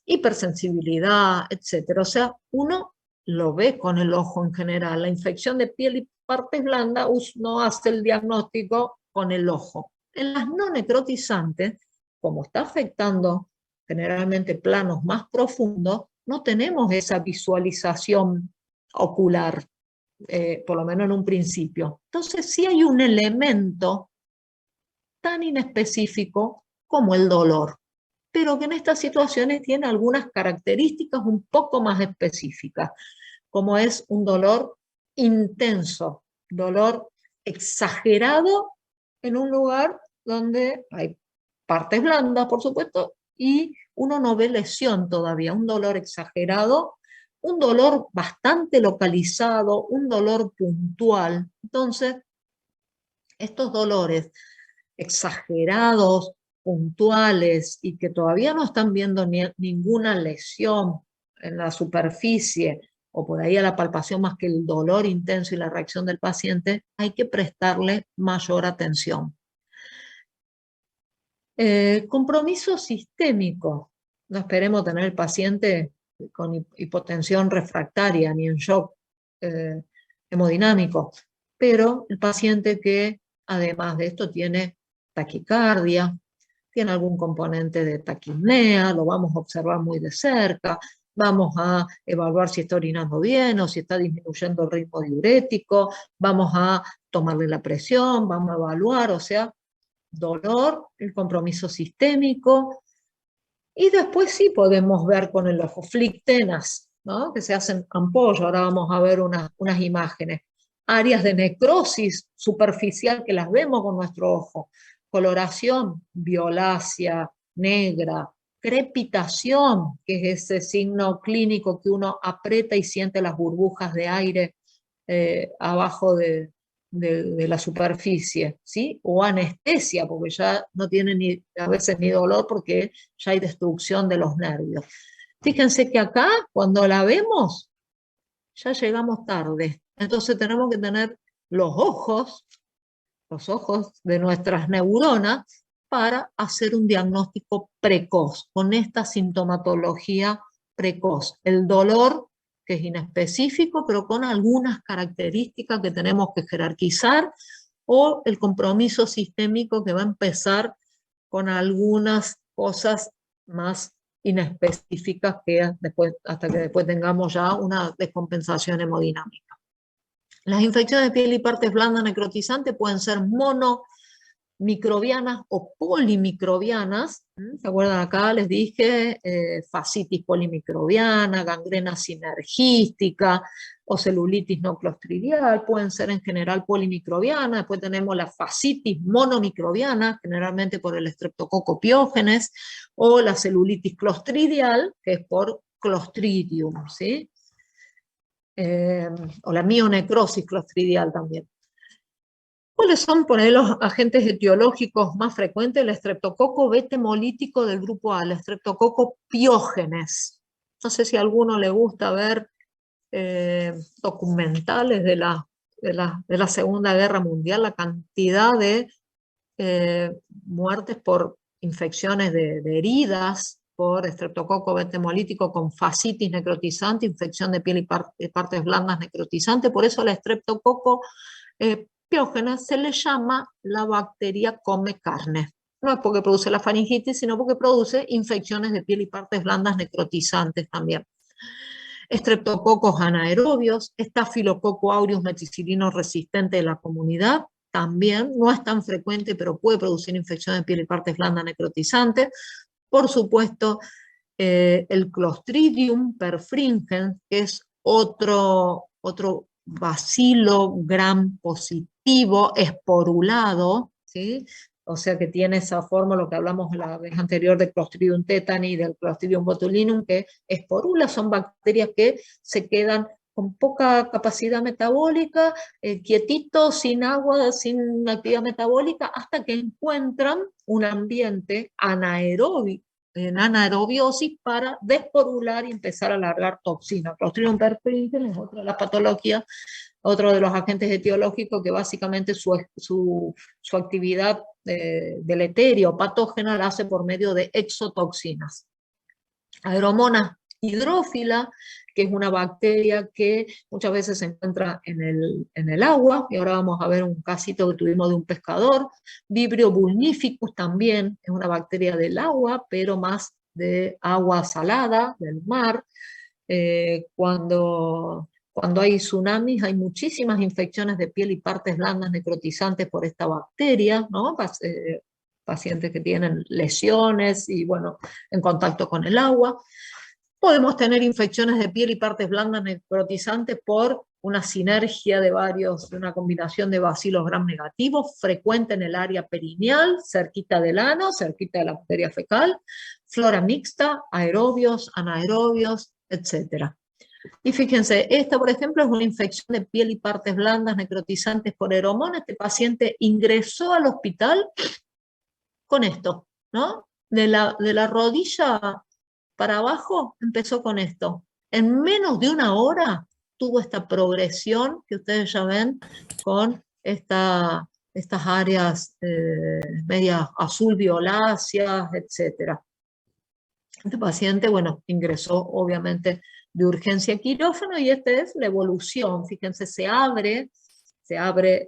hipersensibilidad, etc. O sea, uno lo ve con el ojo en general. La infección de piel y partes blandas uno hace el diagnóstico con el ojo. En las no necrotizantes, como está afectando generalmente planos más profundos, no tenemos esa visualización ocular, por lo menos en un principio. Entonces sí hay un elemento tan inespecífico como el dolor, pero que en estas situaciones tiene algunas características un poco más específicas, como es un dolor intenso, dolor exagerado en un lugar donde hay partes blandas, por supuesto, y uno no ve lesión todavía, un dolor exagerado, un dolor bastante localizado, un dolor puntual. Entonces, estos dolores exagerados, puntuales, y que todavía no están viendo ninguna lesión en la superficie, o por ahí a la palpación más que el dolor intenso y la reacción del paciente, hay que prestarle mayor atención. Compromiso sistémico. No esperemos tener el paciente con hipotensión refractaria ni en shock hemodinámico, pero el paciente que además de esto tiene taquicardia, tiene algún componente de taquipnea, lo vamos a observar muy de cerca, vamos a evaluar si está orinando bien o si está disminuyendo el ritmo diurético, vamos a tomarle la presión, vamos a evaluar, o sea, dolor, el compromiso sistémico, y después sí podemos ver con el ojo flictenas, ¿no? Que se hacen ampollas. Ahora vamos a ver unas imágenes. Áreas de necrosis superficial que las vemos con nuestro ojo. Coloración violácea, negra. Crepitación, que es ese signo clínico que uno aprieta y siente las burbujas de aire abajo de la superficie, ¿sí? O anestesia, porque ya no tiene a veces ni dolor porque ya hay destrucción de los nervios. Fíjense que acá, cuando la vemos, ya llegamos tarde. Entonces tenemos que tener los ojos de nuestras neuronas para hacer un diagnóstico precoz, con esta sintomatología precoz. El dolor, que es inespecífico, pero con algunas características que tenemos que jerarquizar, o el compromiso sistémico, que va a empezar con algunas cosas más inespecíficas que después, hasta que después tengamos ya una descompensación hemodinámica. Las infecciones de piel y partes blandas necrotizantes pueden ser monomicrobianas o polimicrobianas. ¿Se acuerdan? Acá les dije fascitis polimicrobiana, gangrena sinergística o celulitis no clostridial. Pueden ser en general polimicrobianas. Después tenemos la fascitis monomicrobiana, generalmente por el Streptococcus pyogenes, o la celulitis clostridial, que es por Clostridium, ¿sí? O la mionecrosis clostridial también. ¿Cuáles son, por ahí, los agentes etiológicos más frecuentes? El estreptococo beta hemolítico del grupo A, el estreptococo piógenes. No sé si a alguno le gusta ver documentales de la Segunda Guerra Mundial, la cantidad de muertes por infecciones de heridas, por estreptococo beta hemolítico con fascitis necrotizante, infección de piel y partes blandas necrotizante. Por eso el estreptococo piógenes se le llama la bacteria come carne. No es porque produce la faringitis, sino porque produce infecciones de piel y partes blandas necrotizantes también. Estreptococos anaerobios, Staphylococcus aureus meticilino resistente de la comunidad, también no es tan frecuente, pero puede producir infecciones de piel y partes blandas necrotizantes. Por supuesto, el Clostridium perfringens, que es otro bacilo gram positivo esporulado, ¿sí? O sea que tiene esa forma, lo que hablamos la vez anterior de Clostridium tetani y del Clostridium botulinum, que esporula. Son bacterias que se quedan con poca capacidad metabólica, quietitos, sin agua, sin actividad metabólica, hasta que encuentran un ambiente anaeróbico, en anaerobiosis, para desporular y empezar a largar toxina. Clostridium perfringens es otra de las patologías, otro de los agentes etiológicos que básicamente su actividad deleteria o patógena la hace por medio de exotoxinas. Aeromonas hidrófila, que es una bacteria que muchas veces se encuentra en el agua, y ahora vamos a ver un casito que tuvimos de un pescador. Vibrio vulnificus también es una bacteria del agua, pero más de agua salada, del mar. Cuando hay tsunamis, hay muchísimas infecciones de piel y partes blandas necrotizantes por esta bacteria, ¿no? Pacientes que tienen lesiones y, bueno, en contacto con el agua. Podemos tener infecciones de piel y partes blandas necrotizantes por una sinergia de una combinación de bacilos gram negativos, frecuente en el área perineal, cerquita del ano, cerquita de la bacteria fecal, flora mixta, aerobios, anaerobios, etc. Y fíjense, esta, por ejemplo, es una infección de piel y partes blandas necrotizantes por Aeromonas. Este paciente ingresó al hospital con esto, ¿no? De la rodilla para abajo empezó con esto. En menos de una hora tuvo esta progresión que ustedes ya ven con estas áreas medias azul violáceas, etc. Este paciente, bueno, ingresó obviamente de urgencia a quirófano y esta es la evolución. Fíjense, se abre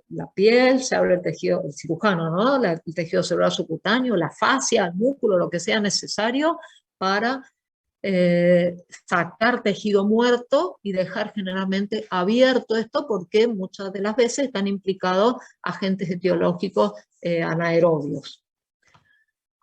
la piel, se abre el tejido, el cirujano, ¿no? El tejido celular subcutáneo, la fascia, el músculo, lo que sea necesario para sacar tejido muerto y dejar generalmente abierto esto porque muchas de las veces están implicados agentes etiológicos anaerobios.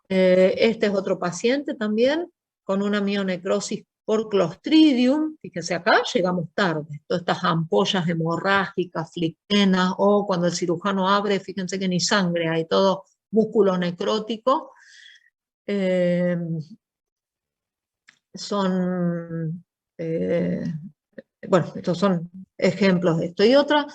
Este es otro paciente también con una mionecrosis por Clostridium. Fíjense acá, llegamos tarde. Todas estas ampollas hemorrágicas, flictenas, o cuando el cirujano abre, fíjense que ni sangre, hay todo músculo necrótico. Bueno, estos son ejemplos de esto. Y otra,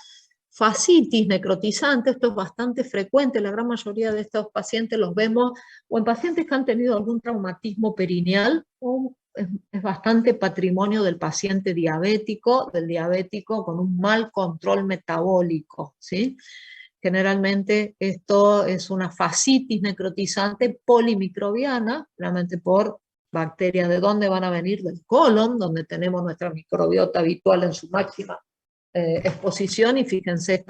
fascitis necrotizante, esto es bastante frecuente, la gran mayoría de estos pacientes los vemos o en pacientes que han tenido algún traumatismo perineal, o es bastante patrimonio del paciente diabético, del diabético con un mal control metabólico, ¿sí? Generalmente esto es una fascitis necrotizante polimicrobiana, realmente por bacterias. ¿De dónde van a venir? Del colon, donde tenemos nuestra microbiota habitual en su máxima exposición, y fíjense,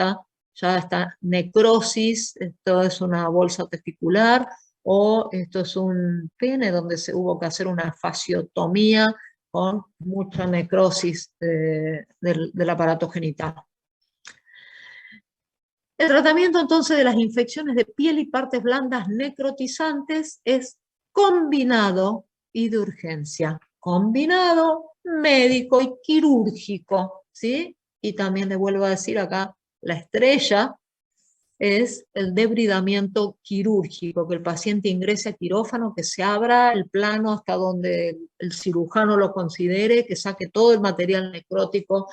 ya está necrosis, esto es una bolsa testicular, o esto es un pene donde se hubo que hacer una fasciotomía con mucha necrosis del aparato genital. El tratamiento entonces de las infecciones de piel y partes blandas necrotizantes es combinado y de urgencia. Combinado, médico y quirúrgico, ¿sí? Y también le vuelvo a decir acá, la estrella es el debridamiento quirúrgico, que el paciente ingrese a quirófano, que se abra el plano hasta donde el cirujano lo considere, que saque todo el material necrótico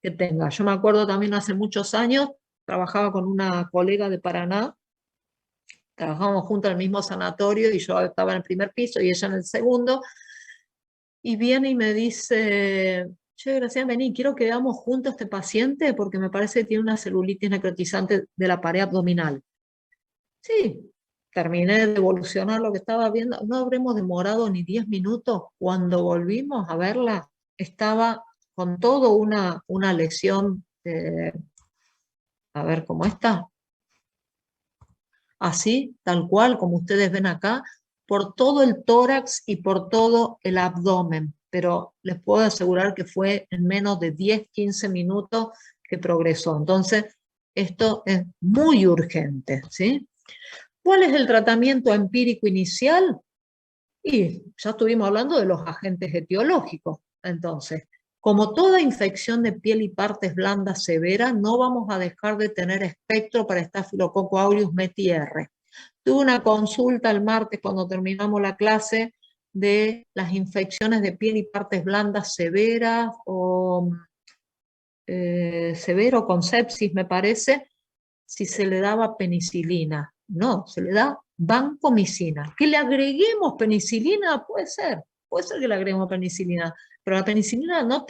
que tenga. Yo me acuerdo también hace muchos años, trabajaba con una colega de Paraná, trabajábamos juntos en el mismo sanatorio y yo estaba en el primer piso y ella en el segundo, y viene y me dice: che, Graciela, vení, quiero que veamos juntos a este paciente porque me parece que tiene una celulitis necrotizante de la pared abdominal. Sí, terminé de evolucionar lo que estaba viendo, no habremos demorado ni 10 minutos, cuando volvimos a verla, estaba con todo una lesión, a ver cómo está, así, tal cual, como ustedes ven acá, por todo el tórax y por todo el abdomen, pero les puedo asegurar que fue en menos de 10, 15 minutos que progresó. Entonces, esto es muy urgente, ¿sí? ¿Cuál es el tratamiento empírico inicial? Y ya estuvimos hablando de los agentes etiológicos. Entonces, como toda infección de piel y partes blandas severa, no vamos a dejar de tener espectro para Staphylococcus aureus METI-R. Tuve una consulta el martes cuando terminamos la clase de las infecciones de piel y partes blandas severas o severo con sepsis, me parece, si se le daba penicilina. No, se le da vancomicina. Que le agreguemos penicilina, puede ser que le agreguemos penicilina, pero la penicilina no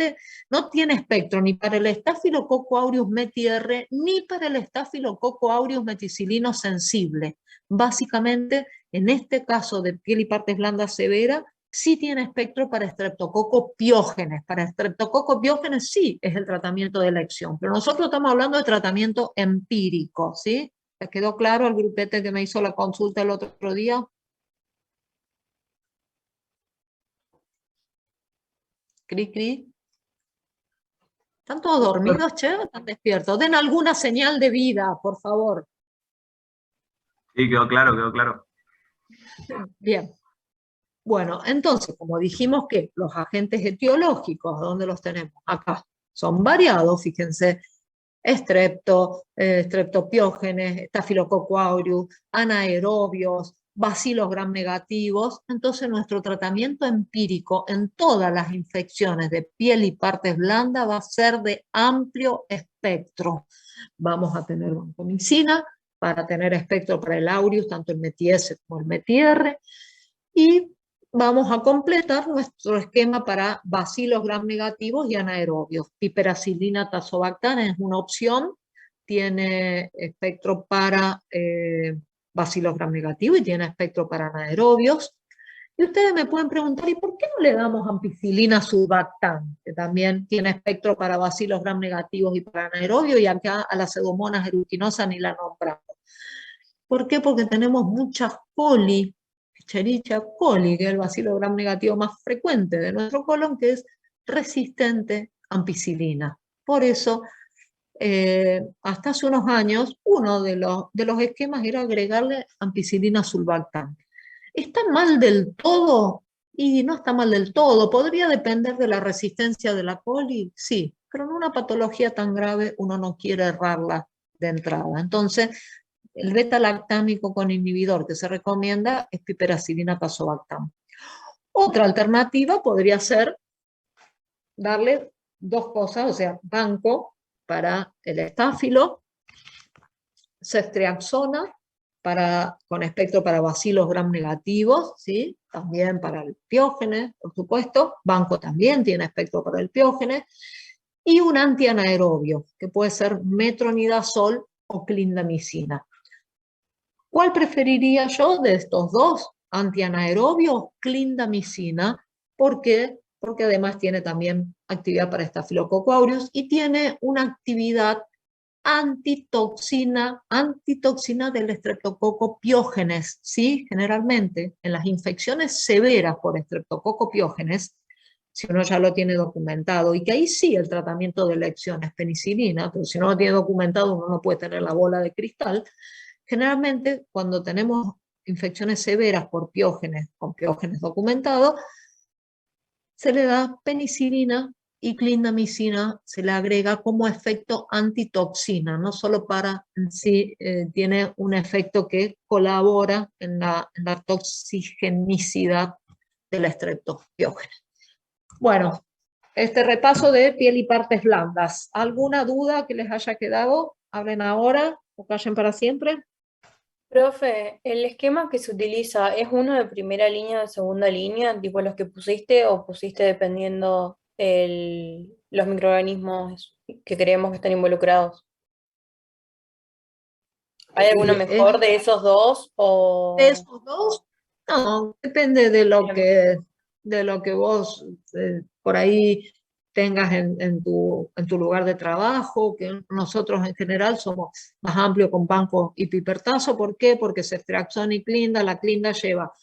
tiene espectro ni para el Staphylococcus aureus METI-R ni para el Staphylococcus aureus meticilino sensible. Básicamente, en este caso de piel y partes blandas severa, sí tiene espectro para Streptococcus piógenes. Para Streptococcus piógenes sí es el tratamiento de elección, pero nosotros estamos hablando de tratamiento empírico, ¿sí? ¿Les quedó claro el grupete que me hizo la consulta el otro día? Cri, cri. ¿Están todos dormidos, che? ¿O están despiertos? Den alguna señal de vida, por favor. Sí, quedó claro, quedó claro. Bien. Bueno, entonces, como dijimos que los agentes etiológicos, ¿dónde los tenemos? Acá. Son variados, fíjense. Streptopiógenes, Staphylococcus aureus, anaerobios, bacilos gram negativos. Entonces, nuestro tratamiento empírico en todas las infecciones de piel y partes blandas va a ser de amplio espectro. Vamos a tener vancomicina, para tener espectro para el aureus, tanto el METIS como el METIR, y vamos a completar nuestro esquema para bacilos gram negativos y anaerobios. Piperacilina tazobactam es una opción, tiene espectro para bacilos gram negativos y tiene espectro para anaerobios. Y ustedes me pueden preguntar, ¿y por qué no le damos ampicilina sulbactam, que también tiene espectro para bacilos gram negativos y para anaerobio, y acá a la Pseudomonas aeruginosa ni la nombramos? ¿Por qué? Porque tenemos muchas coli, Escherichia coli, que es el bacilo gram negativo más frecuente de nuestro colon, que es resistente a ampicilina. Por eso, hasta hace unos años, uno de los esquemas era agregarle ampicilina sulbactam. ¿Está mal del todo? Y no está mal del todo. ¿Podría depender de la resistencia de la coli? Sí, pero en una patología tan grave uno no quiere errarla de entrada. Entonces, el beta-lactámico con inhibidor que se recomienda es piperacilina tazobactam. Otra alternativa podría ser darle dos cosas, o sea, banco para el estáfilo, ceftriaxona con espectro para bacilos gram negativos, ¿sí? También para el Piógenes, por supuesto. Banco también tiene espectro para el Piógenes. Y un antianaerobio, que puede ser metronidazol o clindamicina. ¿Cuál preferiría yo de estos dos? Antianaerobios, clindamicina. ¿Por qué? Porque además tiene también actividad para Staphylococcus aureus y tiene una actividad antitoxina del Streptococcus pyogenes, ¿sí? Generalmente en las infecciones severas por Streptococcus pyogenes, si uno ya lo tiene documentado, y que ahí sí el tratamiento de elección es penicilina, pero si no lo tiene documentado uno no puede tener la bola de cristal. Generalmente cuando tenemos infecciones severas por piógenes, con piógenes documentados, se le da penicilina y clindamicina se le agrega como efecto antitoxina, no solo para en sí, tiene un efecto que colabora en la toxigenicidad del estreptopiógenes. Bueno, este repaso de piel y partes blandas. ¿Alguna duda que les haya quedado? Hablen ahora o callen para siempre. Profe, ¿el esquema que se utiliza es uno de primera línea, de segunda línea, tipo los que pusiste o pusiste dependiendo los microorganismos que creemos que están involucrados? ¿Hay alguno mejor de esos dos? O... ¿De esos dos? No, depende de lo que vos por ahí tengas en tu lugar de trabajo, que nosotros en general somos más amplios con banco y pipertazo. ¿Por qué? Porque ceftriaxona y clinda, la clinda lleva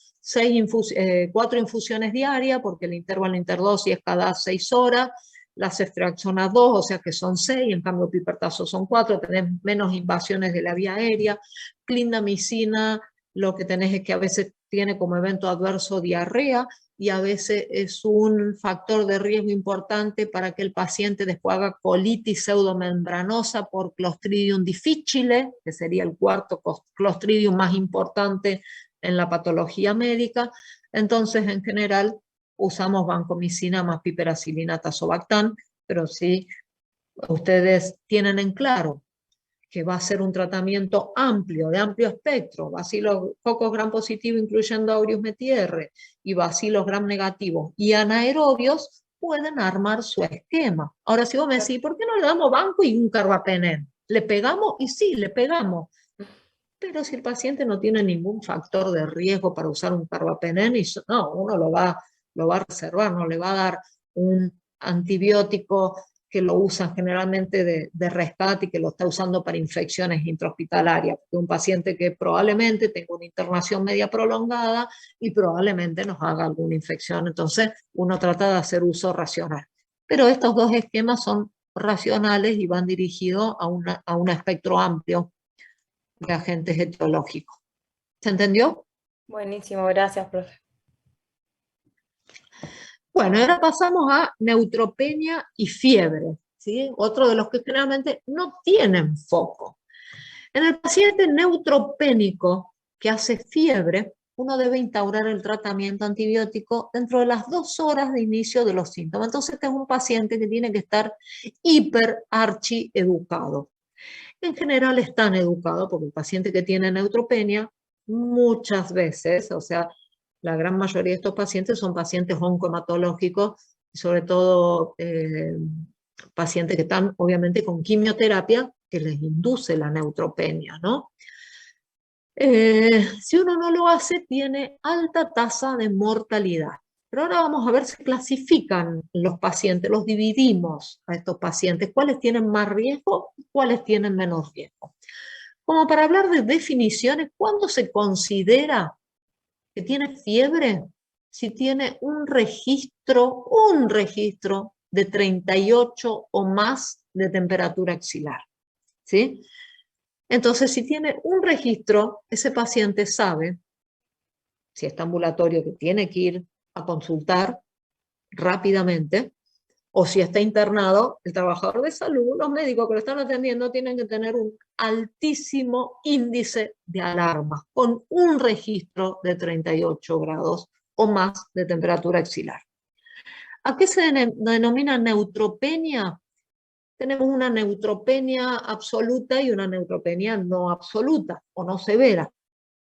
4 infusiones diarias, porque el intervalo interdosis es cada 6 horas, la ceftriaxona 2, o sea que son 6, en cambio pipertazo son 4, tenés menos invasiones de la vía aérea. Clindamicina, lo que tenés es que a veces tiene como evento adverso diarrea, y a veces es un factor de riesgo importante para que el paciente después haga colitis pseudomembranosa por Clostridium difficile, que sería el cuarto Clostridium más importante en la patología médica. Entonces, en general, usamos vancomicina más piperacilina tazobactam, pero si ustedes tienen en claro que va a ser un tratamiento amplio, de amplio espectro, bacilos cocos gram positivo incluyendo aureus METIR y bacilos gram negativos y anaerobios, pueden armar su esquema. Ahora, si vos me decís, ¿por qué no le damos banco y un carbapenem? ¿Le pegamos? Y sí, le pegamos. Pero si el paciente no tiene ningún factor de riesgo para usar un carbapenem, no, uno lo va a reservar, no le va a dar un antibiótico que lo usan generalmente de rescate y que lo está usando para infecciones intrahospitalarias, porque un paciente que probablemente tenga una internación media prolongada y probablemente nos haga alguna infección. Entonces uno trata de hacer uso racional. Pero estos dos esquemas son racionales y van dirigidos a un espectro amplio de agentes etiológicos. ¿Se entendió? Buenísimo, gracias, profe. Bueno, ahora pasamos a neutropenia y fiebre, ¿sí? Otro de los que generalmente no tienen foco. En el paciente neutropénico que hace fiebre, uno debe instaurar el tratamiento antibiótico dentro de las 2 horas de inicio de los síntomas. Entonces, este es un paciente que tiene que estar hiperarchieducado. En general están educados, porque el paciente que tiene neutropenia, muchas veces, o sea, la gran mayoría de estos pacientes son pacientes oncohematológicos, sobre todo pacientes que están obviamente con quimioterapia, que les induce la neutropenia, ¿no? Si uno no lo hace, tiene alta tasa de mortalidad. Pero ahora vamos a ver si clasifican los pacientes, los dividimos a estos pacientes, cuáles tienen más riesgo y cuáles tienen menos riesgo. Como para hablar de definiciones, ¿cuándo se considera que tiene fiebre? Si tiene un registro de 38 o más de temperatura axilar, ¿sí? Entonces, si tiene un registro, ese paciente sabe, si está ambulatorio, que tiene que ir a consultar rápidamente, o si está internado, el trabajador de salud, los médicos que lo están atendiendo, tienen que tener un altísimo índice de alarma, con un registro de 38 grados o más de temperatura axilar. ¿A qué se denomina neutropenia? Tenemos una neutropenia absoluta y una neutropenia no absoluta o no severa.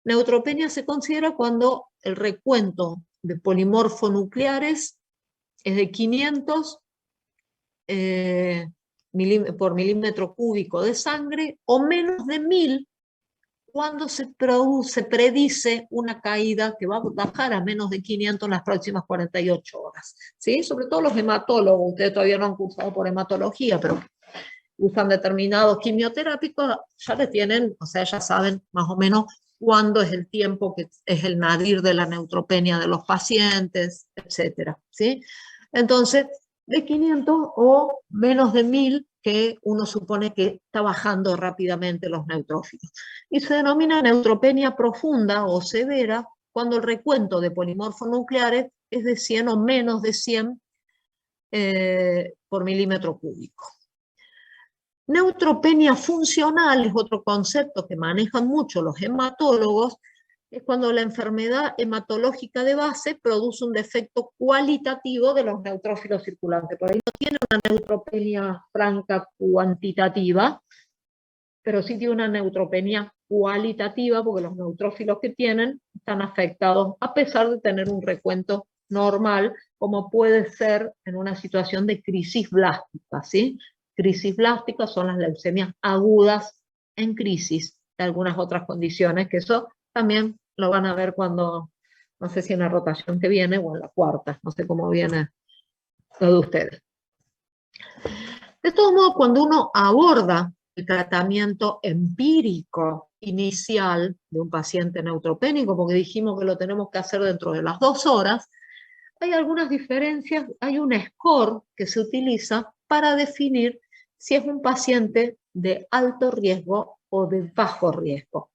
Neutropenia se considera cuando el recuento de polimorfonucleares es de 500 por milímetro cúbico de sangre o menos de 1000 cuando se predice una caída que va a bajar a menos de 500 en las próximas 48 horas. ¿Sí? Sobre todo los hematólogos, ustedes todavía no han cursado por hematología, pero usan determinados quimioterápicos, ya le tienen, o sea, ya saben más o menos cuándo es el tiempo que es el nadir de la neutropenia de los pacientes, etcétera, ¿sí? Entonces, de 500 o menos de 1000, que uno supone que está bajando rápidamente los neutrófilos. Y se denomina neutropenia profunda o severa cuando el recuento de polimorfonucleares es de 100 o menos de 100 por milímetro cúbico. Neutropenia funcional es otro concepto que manejan mucho los hematólogos, es cuando la enfermedad hematológica de base produce un defecto cualitativo de los neutrófilos circulantes. Por ahí no tiene una neutropenia franca cuantitativa, pero sí tiene una neutropenia cualitativa porque los neutrófilos que tienen están afectados a pesar de tener un recuento normal, como puede ser en una situación de crisis blástica, ¿sí? Crisis blásticas son las leucemias agudas en crisis de algunas otras condiciones, que eso también lo van a ver cuando, no sé si en la rotación que viene o en la cuarta, no sé cómo viene lo de ustedes. De todos modos, cuando uno aborda el tratamiento empírico inicial de un paciente neutropénico, porque dijimos que lo tenemos que hacer dentro de las 2 horas, hay algunas diferencias, hay un score que se utiliza para definir si es un paciente de alto riesgo o de bajo riesgo.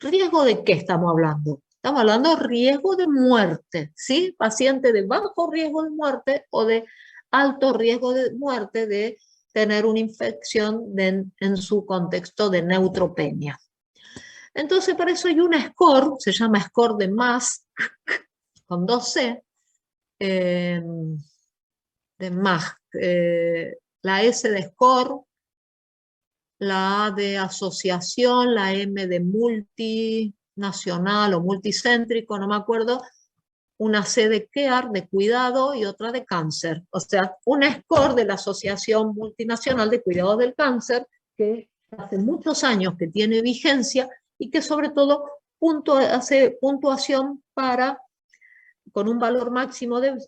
¿Riesgo de qué estamos hablando? Estamos hablando de riesgo de muerte, ¿sí? Paciente de bajo riesgo de muerte o de alto riesgo de muerte de tener una infección en su contexto de neutropenia. Entonces, para eso hay un score, se llama score de MAS, con 2C, de MAS, la S de score, la A de asociación, la M de multinacional o multicéntrico, no me acuerdo, una C de care, de cuidado, y otra de cáncer. O sea, un score de la Asociación Multinacional de Cuidado del Cáncer, que hace muchos años que tiene vigencia y que sobre todo hace puntuación para, con un valor máximo de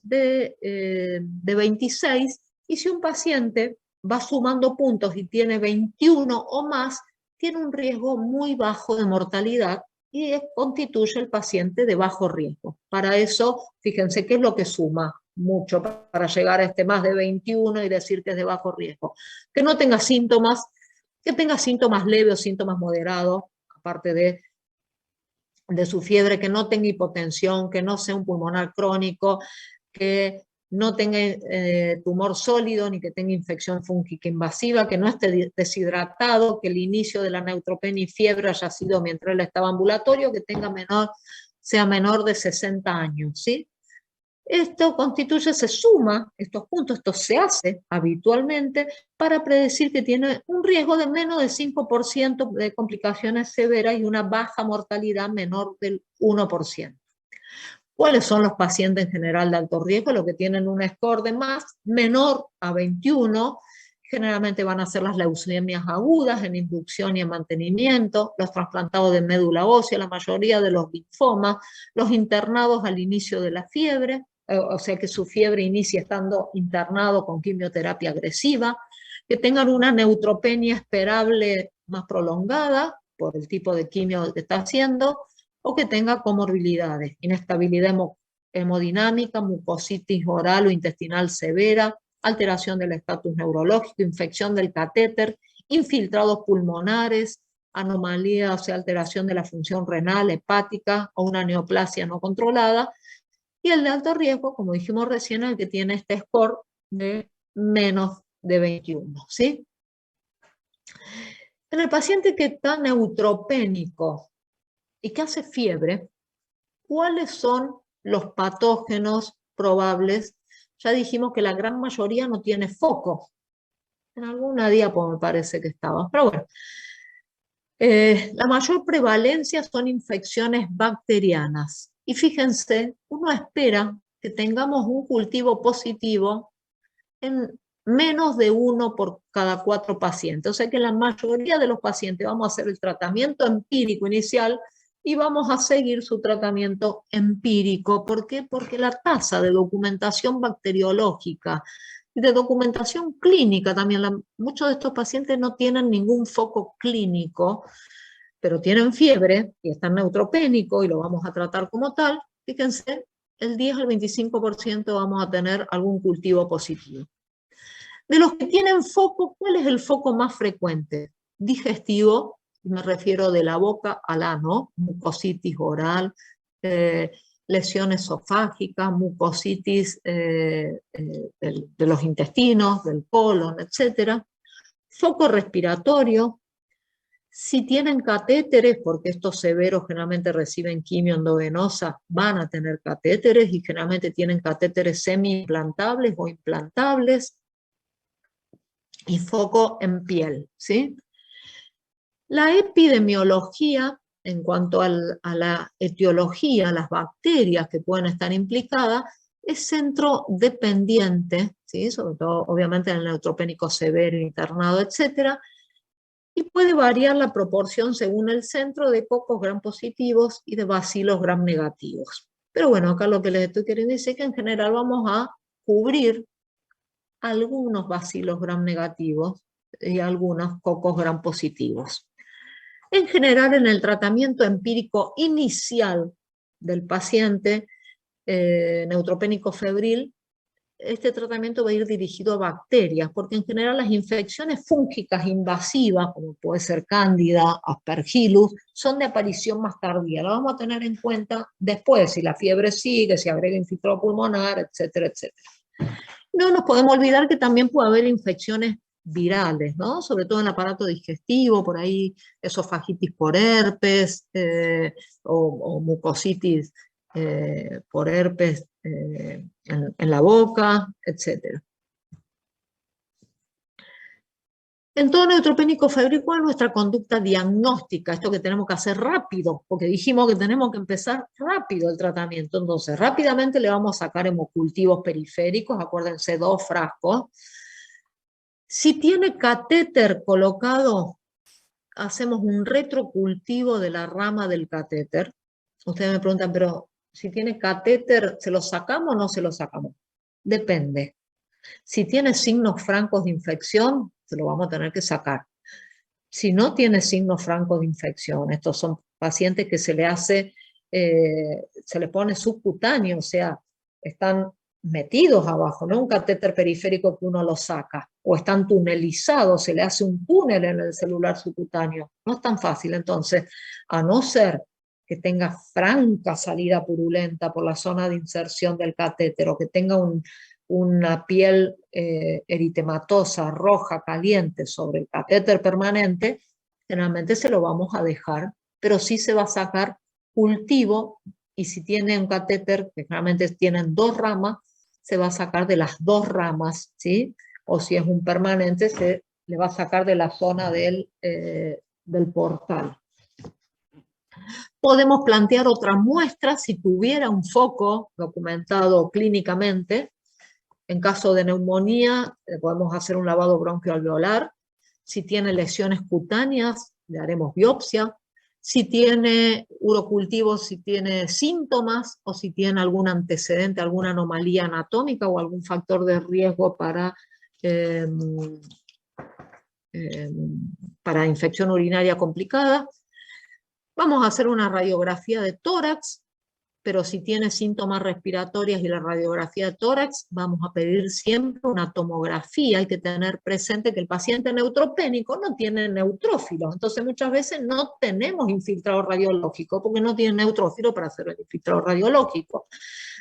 26, y si un paciente va sumando puntos y tiene 21 o más, tiene un riesgo muy bajo de mortalidad y constituye el paciente de bajo riesgo. Para eso, fíjense qué es lo que suma mucho para llegar a este más de 21 y decir que es de bajo riesgo. Que no tenga síntomas, que tenga síntomas leves o síntomas moderados, aparte de su fiebre, que no tenga hipotensión, que no sea un pulmonar crónico, que no tenga tumor sólido ni que tenga infección fúngica invasiva, que no esté deshidratado, que el inicio de la neutropenia y fiebre haya sido mientras él estaba ambulatorio, que sea menor de 60 años, ¿sí? Esto constituye, se suma estos puntos, esto se hace habitualmente para predecir que tiene un riesgo de menos del 5% de complicaciones severas y una baja mortalidad menor del 1%. ¿Cuáles son los pacientes en general de alto riesgo? Los que tienen un score de más menor a 21, generalmente van a ser las leucemias agudas en inducción y en mantenimiento, los trasplantados de médula ósea, la mayoría de los linfomas, los internados al inicio de la fiebre, o sea que su fiebre inicia estando internado con quimioterapia agresiva, que tengan una neutropenia esperable más prolongada por el tipo de quimio que está haciendo, o que tenga comorbilidades, inestabilidad hemodinámica, mucositis oral o intestinal severa, alteración del estatus neurológico, infección del catéter, infiltrados pulmonares, anomalía, o sea, alteración de la función renal, hepática o una neoplasia no controlada. Y el de alto riesgo, como dijimos recién, el que tiene este score de menos de 21, ¿sí? En el paciente que está neutropénico y que hace fiebre, ¿cuáles son los patógenos probables? Ya dijimos que la gran mayoría no tiene foco. En alguna diapo me parece que estaba, pero bueno. La mayor prevalencia son infecciones bacterianas. Y fíjense, uno espera que tengamos un cultivo positivo en menos de 1 por cada 4 pacientes. O sea que la mayoría de los pacientes vamos a hacer el tratamiento empírico inicial y vamos a seguir su tratamiento empírico. ¿Por qué? Porque la tasa de documentación bacteriológica y de documentación clínica también, muchos de estos pacientes no tienen ningún foco clínico, pero tienen fiebre y están neutropénicos y lo vamos a tratar como tal. Fíjense, el 10 al 25% vamos a tener algún cultivo positivo. De los que tienen foco, ¿cuál es el foco más frecuente? Digestivo, me refiero de la boca al ano, mucositis oral, lesión esofágica, mucositis de los intestinos, del colon, etc. Foco respiratorio. Si tienen catéteres, porque estos severos generalmente reciben quimio endovenosa, van a tener catéteres y generalmente tienen catéteres semi-implantables o implantables. Y foco en piel, ¿sí? La epidemiología, en cuanto a la etiología, las bacterias que pueden estar implicadas, es centro dependiente, ¿sí? Sobre todo, obviamente, en el neutropénico severo, internado, etc. Y puede variar la proporción según el centro de cocos gram positivos y de bacilos gram negativos. Pero bueno, acá lo que les estoy queriendo decir es que en general vamos a cubrir algunos bacilos gram negativos y algunos cocos gram positivos. En general, en el tratamiento empírico inicial del paciente neutropénico febril, este tratamiento va a ir dirigido a bacterias, porque en general las infecciones fúngicas invasivas, como puede ser Cándida, Aspergillus, son de aparición más tardía. Lo vamos a tener en cuenta después, si la fiebre sigue, si agrega infiltrado pulmonar, etcétera, etcétera. No nos podemos olvidar que también puede haber infecciones virales, ¿no? Sobre todo en el aparato digestivo, por ahí esofagitis por herpes o mucositis por herpes en la boca, etc. En todo neutropénico febril, ¿cuál es nuestra conducta diagnóstica? Esto que tenemos que hacer rápido, porque dijimos que tenemos que empezar rápido el tratamiento. Entonces, rápidamente le vamos a sacar hemocultivos periféricos, acuérdense, 2 frascos. Si tiene catéter colocado, hacemos un retrocultivo de la rama del catéter. Ustedes me preguntan, pero si tiene catéter, ¿se lo sacamos o no se lo sacamos? Depende. Si tiene signos francos de infección, se lo vamos a tener que sacar. Si no tiene signos francos de infección, estos son pacientes que se le hace, se le pone subcutáneo, o sea, están metidos abajo, no un catéter periférico que uno lo saca, o están tunelizados, se le hace un túnel en el celular subcutáneo. No es tan fácil, entonces, a no ser que tenga franca salida purulenta por la zona de inserción del catéter, o que tenga una piel eritematosa, roja, caliente sobre el catéter permanente, generalmente se lo vamos a dejar, pero sí se va a sacar cultivo y si tiene un catéter, que generalmente tienen 2 ramas, se va a sacar de las 2 ramas, ¿sí? O si es un permanente, se le va a sacar de la zona del portal. Podemos plantear otra muestra si tuviera un foco documentado clínicamente. En caso de neumonía, podemos hacer un lavado bronquioalveolar. Si tiene lesiones cutáneas, le haremos biopsia. Si tiene urocultivos, si tiene síntomas o si tiene algún antecedente, alguna anomalía anatómica o algún factor de riesgo para infección urinaria complicada. Vamos a hacer una radiografía de tórax, pero si tiene síntomas respiratorios y la radiografía de tórax, vamos a pedir siempre una tomografía. Hay que tener presente que el paciente neutropénico no tiene neutrófilos, entonces muchas veces no tenemos infiltrado radiológico porque no tiene neutrófilo para hacer el infiltrado radiológico.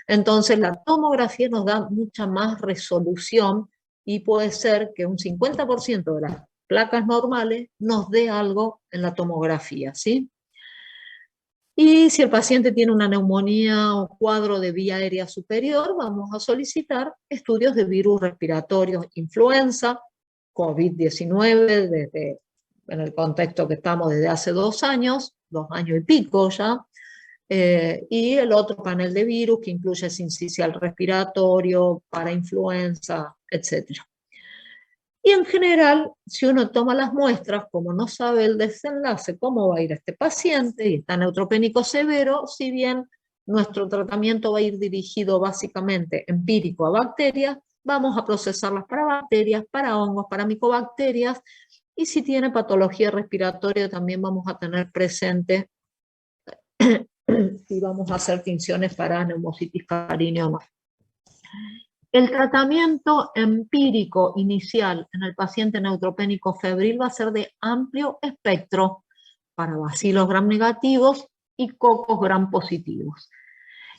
Entonces la tomografía nos da mucha más resolución y puede ser que un 50% de las placas normales nos dé algo en la tomografía, ¿sí? Y si el paciente tiene una neumonía o cuadro de vía aérea superior, vamos a solicitar estudios de virus respiratorios, influenza, COVID-19, en el contexto que estamos desde hace 2 años y pico ya, y el otro panel de virus que incluye sincicial respiratorio, parainfluenza, etc. Y en general, si uno toma las muestras, como no sabe el desenlace, cómo va a ir este paciente, y está neutropénico severo, si bien nuestro tratamiento va a ir dirigido básicamente empírico a bacterias, vamos a procesarlas para bacterias, para hongos, para micobacterias, y si tiene patología respiratoria también vamos a tener presente y vamos a hacer tinciones para neumocitis cariniomas. El tratamiento empírico inicial en el paciente neutropénico febril va a ser de amplio espectro para bacilos gram negativos y cocos gram positivos.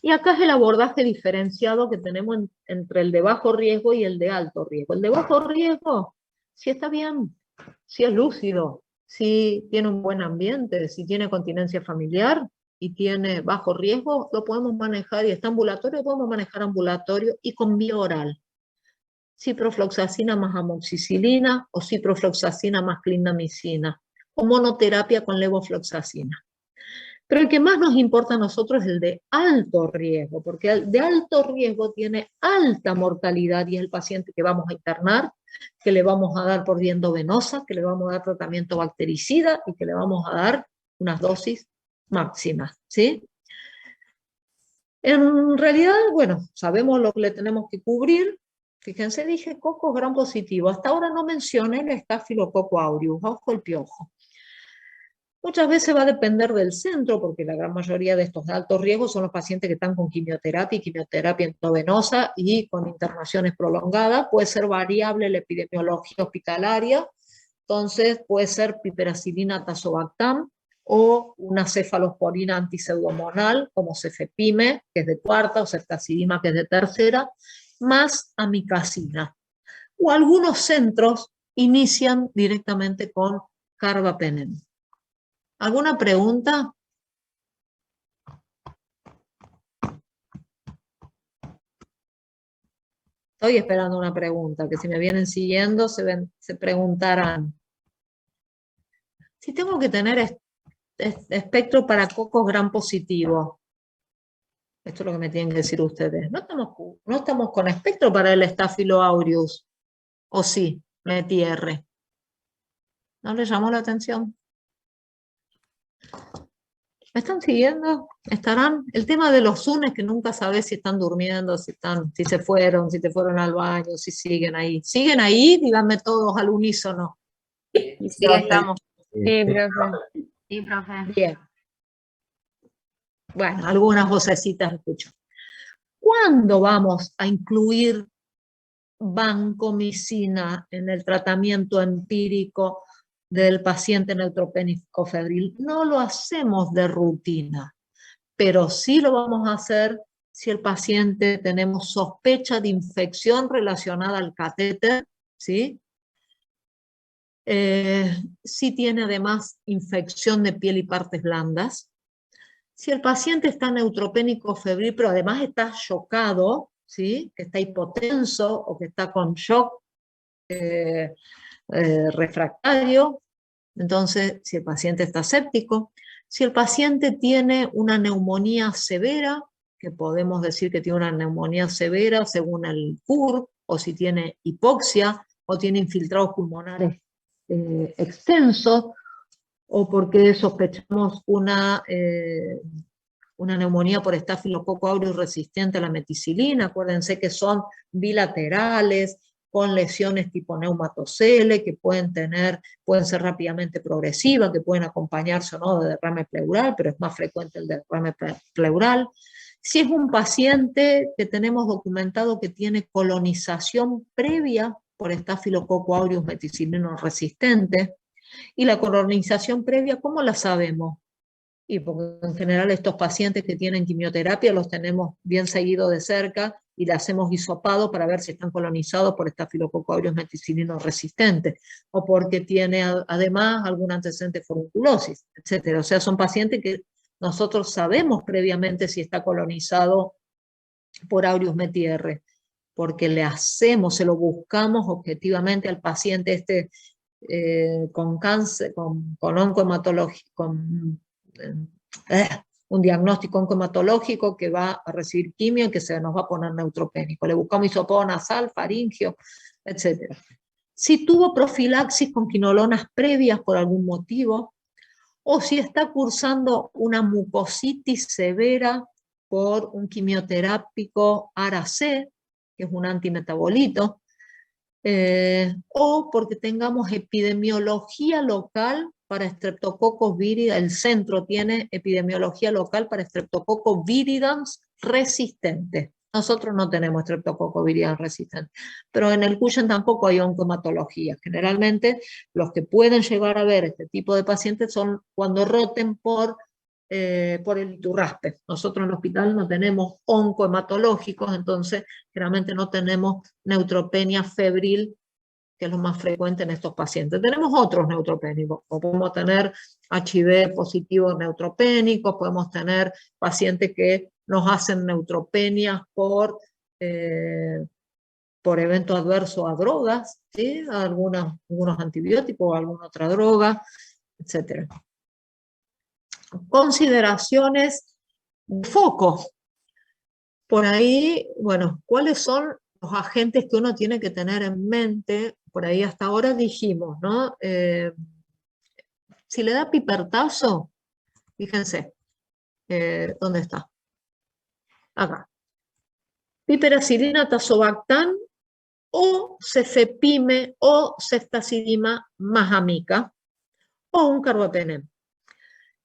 Y acá es el abordaje diferenciado que tenemos entre el de bajo riesgo y el de alto riesgo. El de bajo riesgo, si está bien, si es lúcido, si tiene un buen ambiente, si tiene continencia familiar, y tiene bajo riesgo, lo podemos manejar, y está ambulatorio, podemos manejar ambulatorio y con vía oral. Ciprofloxacina más amoxicilina o ciprofloxacina más clindamicina, o monoterapia con levofloxacina. Pero el que más nos importa a nosotros es el de alto riesgo, porque el de alto riesgo tiene alta mortalidad y es el paciente que vamos a internar, que le vamos a dar por vía endovenosa, que le vamos a dar tratamiento bactericida y que le vamos a dar unas dosis máximas, ¿sí? En realidad, bueno, sabemos lo que le tenemos que cubrir. Fíjense, dije cocos gram positivo. Hasta ahora no mencioné el Staphylococcus aureus, ojo el piojo. Muchas veces va a depender del centro, porque la gran mayoría de estos de alto riesgo son los pacientes que están con quimioterapia y quimioterapia endovenosa y con internaciones prolongadas. Puede ser variable la epidemiología hospitalaria, entonces puede ser piperacilina tazobactam, o una cefalosporina antipseudomonal, como cefepime, que es de cuarta, o ceftazidima, que es de tercera, más amicacina. O algunos centros inician directamente con carbapenem. ¿Alguna pregunta? Estoy esperando una pregunta, que si me vienen siguiendo se preguntarán. Si tengo que tener espectro para cocos gram positivo, esto es lo que me tienen que decir ustedes. No estamos con espectro para el Staphylococcus aureus, ¿o sí? Metí R. ¿No les llamó la atención? ¿Me están siguiendo? ¿Estarán? El tema de los Zoom es que nunca sabes si están durmiendo, si se fueron al baño, si siguen ahí. ¿Siguen ahí? Díganme todos al unísono. Sí, estamos. Sí, profe. Sí, profe. Bien. Bueno, algunas vocecitas escucho. ¿Cuándo vamos a incluir vancomicina en el tratamiento empírico del paciente neutropénico febril? No lo hacemos de rutina, pero sí lo vamos a hacer si el paciente tenemos sospecha de infección relacionada al catéter, ¿sí? Si tiene además infección de piel y partes blandas, Si el paciente está neutropénico febril, pero además está chocado, ¿sí? Que está hipotenso o que está con shock refractario, entonces si el paciente está séptico, si el paciente tiene una neumonía severa, que podemos decir que tiene una neumonía severa según el CUR, o si tiene hipoxia, o tiene infiltrados pulmonares extensos, o porque sospechamos una neumonía por Staphylococcus aureus resistente a la meticilina. Acuérdense que son bilaterales, con lesiones tipo neumatocele, que pueden ser rápidamente progresivas, que pueden acompañarse o no de derrame pleural, pero es más frecuente el derrame pleural. Si es un paciente que tenemos documentado que tiene colonización previa por Staphylococcus aureus meticilino resistente, y la colonización previa, ¿cómo la sabemos? Y porque en general estos pacientes que tienen quimioterapia los tenemos bien seguidos de cerca y le hacemos hisopado para ver si están colonizados por Staphylococcus aureus meticilino resistente, o porque tiene además algún antecedente de forunculosis, etc. O sea, son pacientes que nosotros sabemos previamente si está colonizado por Aureus meti-R, porque le hacemos, se lo buscamos objetivamente al paciente con cáncer, con oncohematología, con un diagnóstico oncohematológico, que va a recibir quimio y que se nos va a poner neutropénico. Le buscamos hisopado nasal, faringio, etc. Si tuvo profilaxis con quinolonas previas por algún motivo, o si está cursando una mucositis severa por un quimioterápico ARA-C, que es un antimetabolito, o porque tengamos epidemiología local para Streptococcus viridans. El centro tiene epidemiología local para Streptococcus viridans resistente. Nosotros no tenemos Streptococcus viridans resistente, pero en el Cushing tampoco hay oncohematología. Generalmente los que pueden llegar a ver este tipo de pacientes son cuando roten por el Iturraspe. Nosotros en el hospital no tenemos oncohematológicos, entonces generalmente no tenemos neutropenia febril, que es lo más frecuente en estos pacientes. Tenemos otros neutropénicos, o podemos tener HIV positivos neutropénicos, podemos tener pacientes que nos hacen neutropenias por eventos adversos a drogas, ¿sí? Algunos antibióticos o alguna otra droga, etc. Consideraciones de foco. Por ahí, bueno, ¿cuáles son los agentes que uno tiene que tener en mente? Por ahí hasta ahora dijimos, ¿no? Si le da pipertazo, fíjense, ¿dónde está? Acá. Piperacilina, tazobactam, o cefepime, o ceftazidima más amica, o un carbapenem.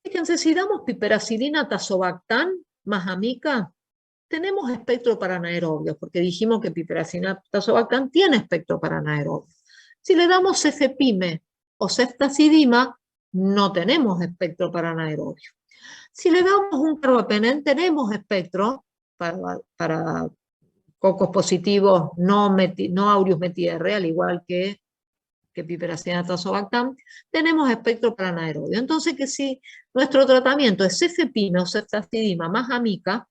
Fíjense, si damos piperacilina, tazobactam más amica, tenemos espectro para anaerobios, porque dijimos que piperacilina, tazobactam tiene espectro para anaerobios. Si le damos cefepime o ceftazidima, no tenemos espectro para anaerobios. Si le damos un carbapenem, tenemos espectro para cocos positivos no Aureus meti-R, al igual que piperacilina, tazobactam, tenemos espectro para anaerobio. Entonces, que si nuestro tratamiento es cefepime o ceftazidima más amica,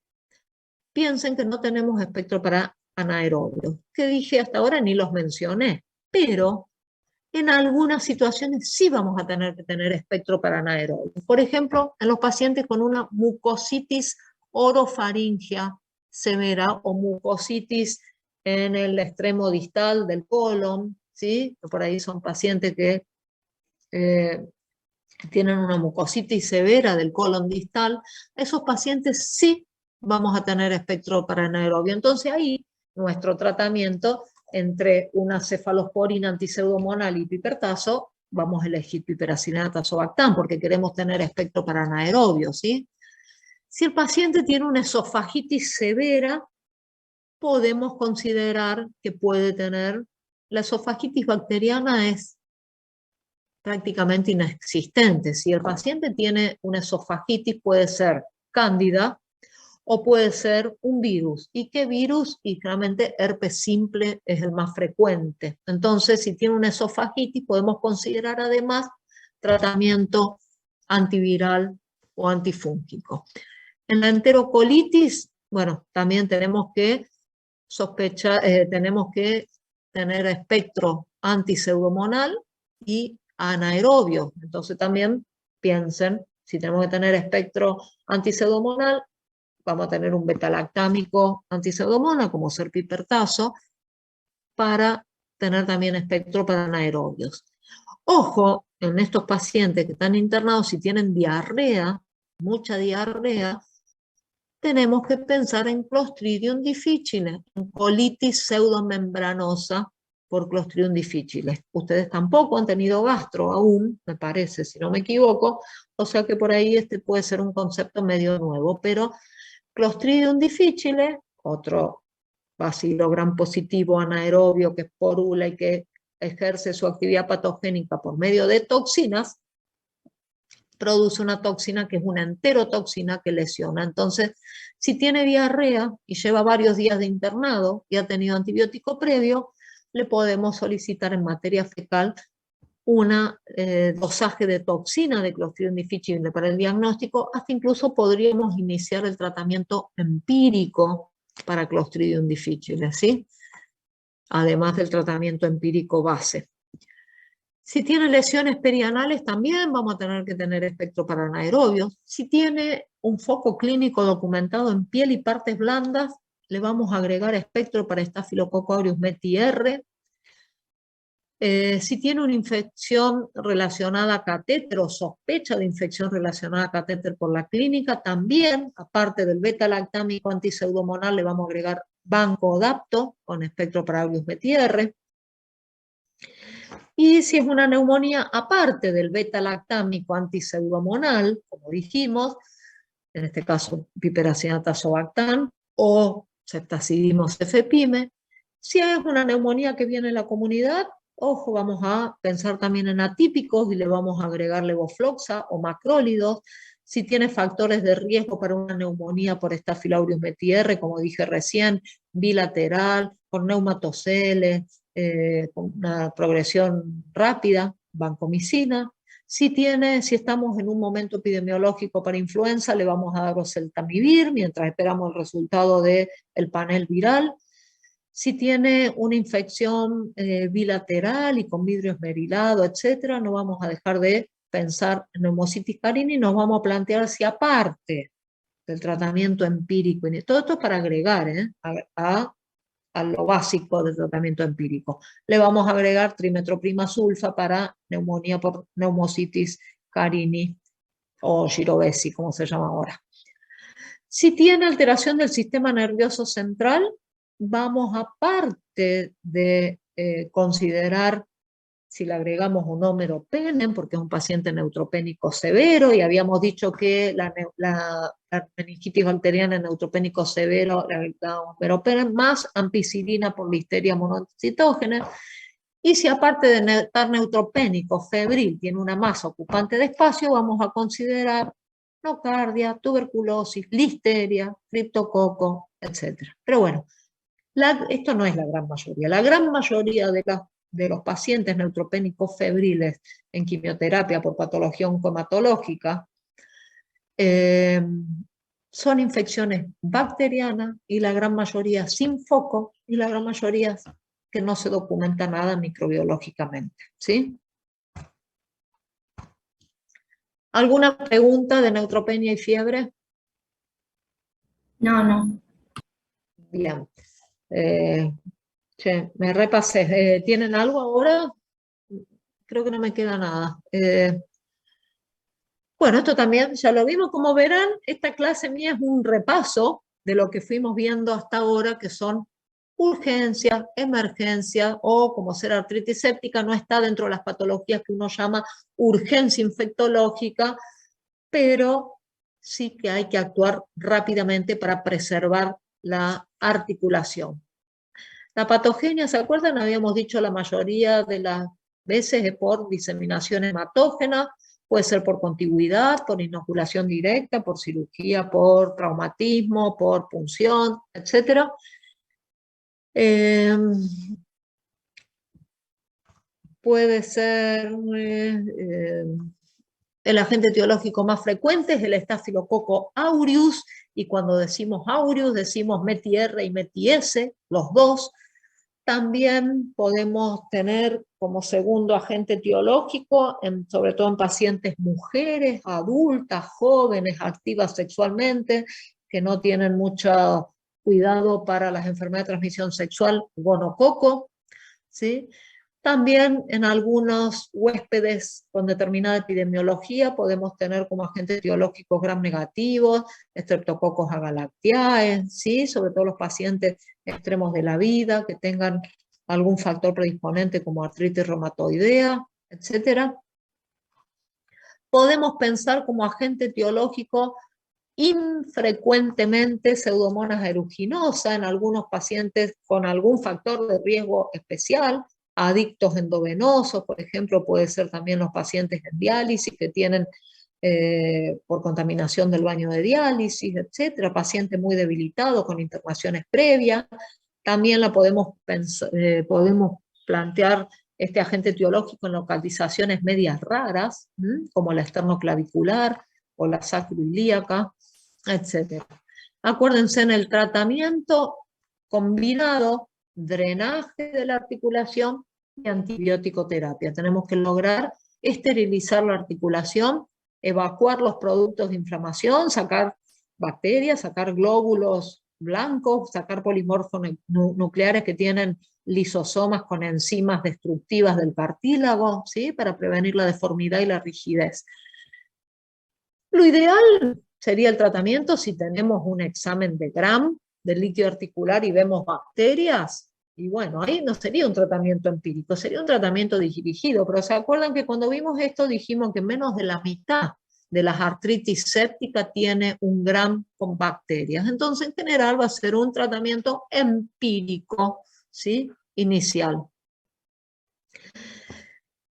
piensen que no tenemos espectro para anaerobios. Que dije hasta ahora ni los mencioné, pero en algunas situaciones sí vamos a tener que tener espectro para anaerobios. Por ejemplo, en los pacientes con una mucositis orofaringia severa o mucositis en el extremo distal del colon, ¿sí? Por ahí son pacientes que tienen una mucositis severa del colon distal. Esos pacientes sí vamos a tener espectro para anaerobio. Entonces ahí nuestro tratamiento entre una cefalosporina antipseudomonal y pipertazo, vamos a elegir piperacilina, tazobactam, porque queremos tener espectro para anaerobio, ¿sí? Si el paciente tiene una esofagitis severa, podemos considerar que puede tener, la esofagitis bacteriana es prácticamente inexistente. Si el paciente tiene una esofagitis, puede ser cándida o puede ser un virus. ¿Y qué virus? Y claramente herpes simple es el más frecuente. Entonces, si tiene una esofagitis, podemos considerar además tratamiento antiviral o antifúngico. En la enterocolitis, bueno, también tenemos que sospechar, tenemos que tener espectro antipseudomonal y anaerobio. Entonces también piensen, si tenemos que tener espectro antipseudomonal, vamos a tener un betalactámico antipseudomonas, como serpipertazo, para tener también espectro para anaerobios. Ojo, en estos pacientes que están internados, si tienen diarrea, mucha diarrea, tenemos que pensar en Clostridium difficile, en colitis pseudomembranosa por Clostridium difficile. Ustedes tampoco han tenido gastro aún, me parece, si no me equivoco, o sea que por ahí este puede ser un concepto medio nuevo, pero Clostridium difficile, otro bacilo gram positivo anaerobio que esporula y que ejerce su actividad patogénica por medio de toxinas, produce una toxina que es una enterotoxina que lesiona. Entonces, si tiene diarrea y lleva varios días de internado y ha tenido antibiótico previo, le podemos solicitar en materia fecal una dosaje de toxina de Clostridium difficile para el diagnóstico, hasta incluso podríamos iniciar el tratamiento empírico para Clostridium difficile, ¿sí? Además del tratamiento empírico base. Si tiene lesiones perianales también vamos a tener que tener espectro para anaerobios. Si tiene un foco clínico documentado en piel y partes blandas, le vamos a agregar espectro para Staphylococcus aureus METI-R. Si tiene una infección relacionada a catéter o sospecha de infección relacionada a catéter por la clínica, también, aparte del beta-lactámico antipseudomonal, le vamos a agregar Vancomycin con espectro para aureus METI-R. Y si es una neumonía aparte del beta-lactámico antipseudomonal, como dijimos, en este caso piperacillin tazobactam o ceftazidime cefepime, si es una neumonía que viene en la comunidad, ojo, vamos a pensar también en atípicos y le vamos a agregar levofloxa o macrólidos. Si tiene factores de riesgo para una neumonía por Staphylococcus aureus METI-R, como dije recién, bilateral, con neumatoceles, con una progresión rápida, vancomicina. Si estamos en un momento epidemiológico para influenza, le vamos a dar oseltamivir mientras esperamos el resultado del panel viral. Si tiene una infección bilateral y con vidrio esmerilado, etc., no vamos a dejar de pensar en neumocitis carini y nos vamos a plantear si aparte del tratamiento empírico, y todo esto es para agregar a lo básico del tratamiento empírico, le vamos a agregar trimetroprima sulfa para neumonía por neumocitis carini o girovesi, como se llama ahora. Si tiene alteración del sistema nervioso central, vamos aparte de considerar si le agregamos un homeropenen, porque es un paciente neutropénico severo, y habíamos dicho que la meningitis bacteriana en neutropénico severo le agregamos homeropenen más ampicilina por listeria monocitógena, y si aparte de estar neutropénico, febril, tiene una masa ocupante de espacio, vamos a considerar nocardia, tuberculosis, listeria, criptococo, etc. Pero bueno, esto no es la gran mayoría. La gran mayoría de los pacientes neutropénicos febriles en quimioterapia por patología oncohematológica son infecciones bacterianas y la gran mayoría sin foco y la gran mayoría que no se documenta nada microbiológicamente, ¿sí? ¿Alguna pregunta de neutropenia y fiebre? No. Bien. Me repasé. ¿Tienen algo ahora? Creo que no me queda nada. Bueno, esto también ya lo vimos. Como verán, esta clase mía es un repaso de lo que fuimos viendo hasta ahora, que son urgencia, emergencia, o como ser artritis séptica, no está dentro de las patologías que uno llama urgencia infectológica, pero sí que hay que actuar rápidamente para preservar la articulación. La patogenia, ¿se acuerdan? Habíamos dicho la mayoría de las veces es por diseminación hematógena, puede ser por contigüidad, por inoculación directa, por cirugía, por traumatismo, por punción, etc. Puede ser El agente etiológico más frecuente es el Staphylococcus aureus, y cuando decimos aureus decimos METI-R y METI-S, los dos. También podemos tener como segundo agente etiológico, sobre todo en pacientes mujeres, adultas, jóvenes, activas sexualmente, que no tienen mucho cuidado para las enfermedades de transmisión sexual, gonococo, ¿sí? También en algunos huéspedes con determinada epidemiología podemos tener como agentes etiológicos gram negativos, Streptococcus agalactiae, ¿sí? Sobre todo los pacientes extremos de la vida, que tengan algún factor predisponente como artritis reumatoidea, etc. Podemos pensar como agente etiológico infrecuentemente Pseudomonas aeruginosa en algunos pacientes con algún factor de riesgo especial, adictos endovenosos, por ejemplo, puede ser también los pacientes en diálisis que tienen por contaminación del baño de diálisis, etcétera, pacientes muy debilitados con internaciones previas. También la podemos plantear este agente etiológico en localizaciones medias raras, como la esternoclavicular o la sacroilíaca, etcétera. Acuérdense, en el tratamiento combinado, drenaje de la articulación y antibiótico terapia. Tenemos que lograr esterilizar la articulación, evacuar los productos de inflamación, sacar bacterias, sacar glóbulos blancos, sacar polimorfos nucleares que tienen lisosomas con enzimas destructivas del cartílago, ¿sí? Para prevenir la deformidad y la rigidez. Lo ideal sería el tratamiento si tenemos un examen de Gram del líquido articular y vemos bacterias, y bueno, ahí no sería un tratamiento empírico, sería un tratamiento dirigido, pero ¿se acuerdan que cuando vimos esto dijimos que menos de la mitad de las artritis sépticas tiene un Gram con bacterias? Entonces, en general va a ser un tratamiento empírico, ¿sí? Inicial.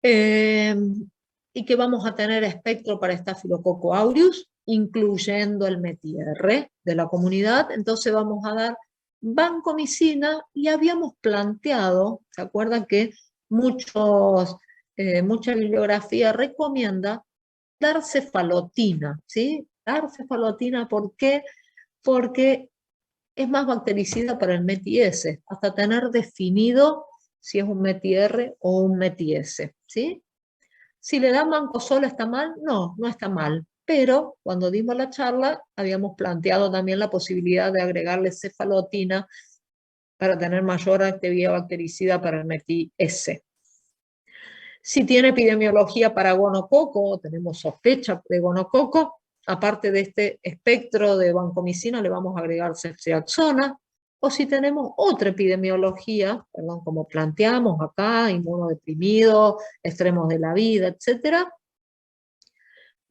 Y que vamos a tener espectro para Staphylococcus aureus, incluyendo el METI-R de la comunidad. Entonces vamos a dar vancomicina, y habíamos planteado, ¿se acuerdan que mucha bibliografía recomienda dar cefalotina, ¿sí? Dar cefalotina, ¿por qué? Porque es más bactericida para el METI-S, hasta tener definido si es un METI-R o un METI-S, ¿sí? Si le dan vancomicina, ¿está mal? No, no está mal. Pero cuando dimos la charla, habíamos planteado también la posibilidad de agregarle cefalotina para tener mayor actividad bactericida para el METI-S. Si tiene epidemiología para gonococo, tenemos sospecha de gonococo, aparte de este espectro de vancomicina le vamos a agregar ceftriaxona, o si tenemos otra epidemiología, como planteamos acá, inmunodeprimido, extremos de la vida, etc.,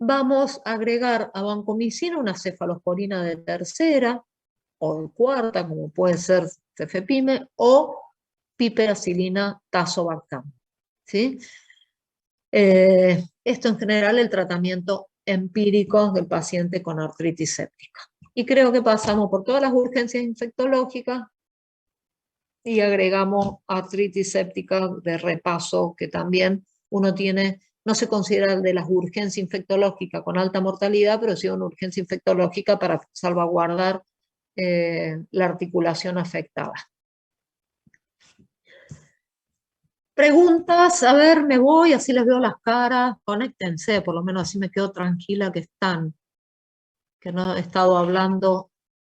vamos a agregar a vancomicina una cefalosporina de tercera o de cuarta, como puede ser cefepime, o piperacilina tazobactam, ¿sí? Esto en general el tratamiento empírico del paciente con artritis séptica. Y creo que pasamos por todas las urgencias infectológicas y agregamos artritis séptica de repaso, que también uno tiene, no se considera de las urgencias infectológicas con alta mortalidad, pero sí una urgencia infectológica para salvaguardar la articulación afectada. Preguntas, a ver, me voy, así les veo las caras, conéctense, por lo menos así me quedo tranquila que están, que no he estado hablando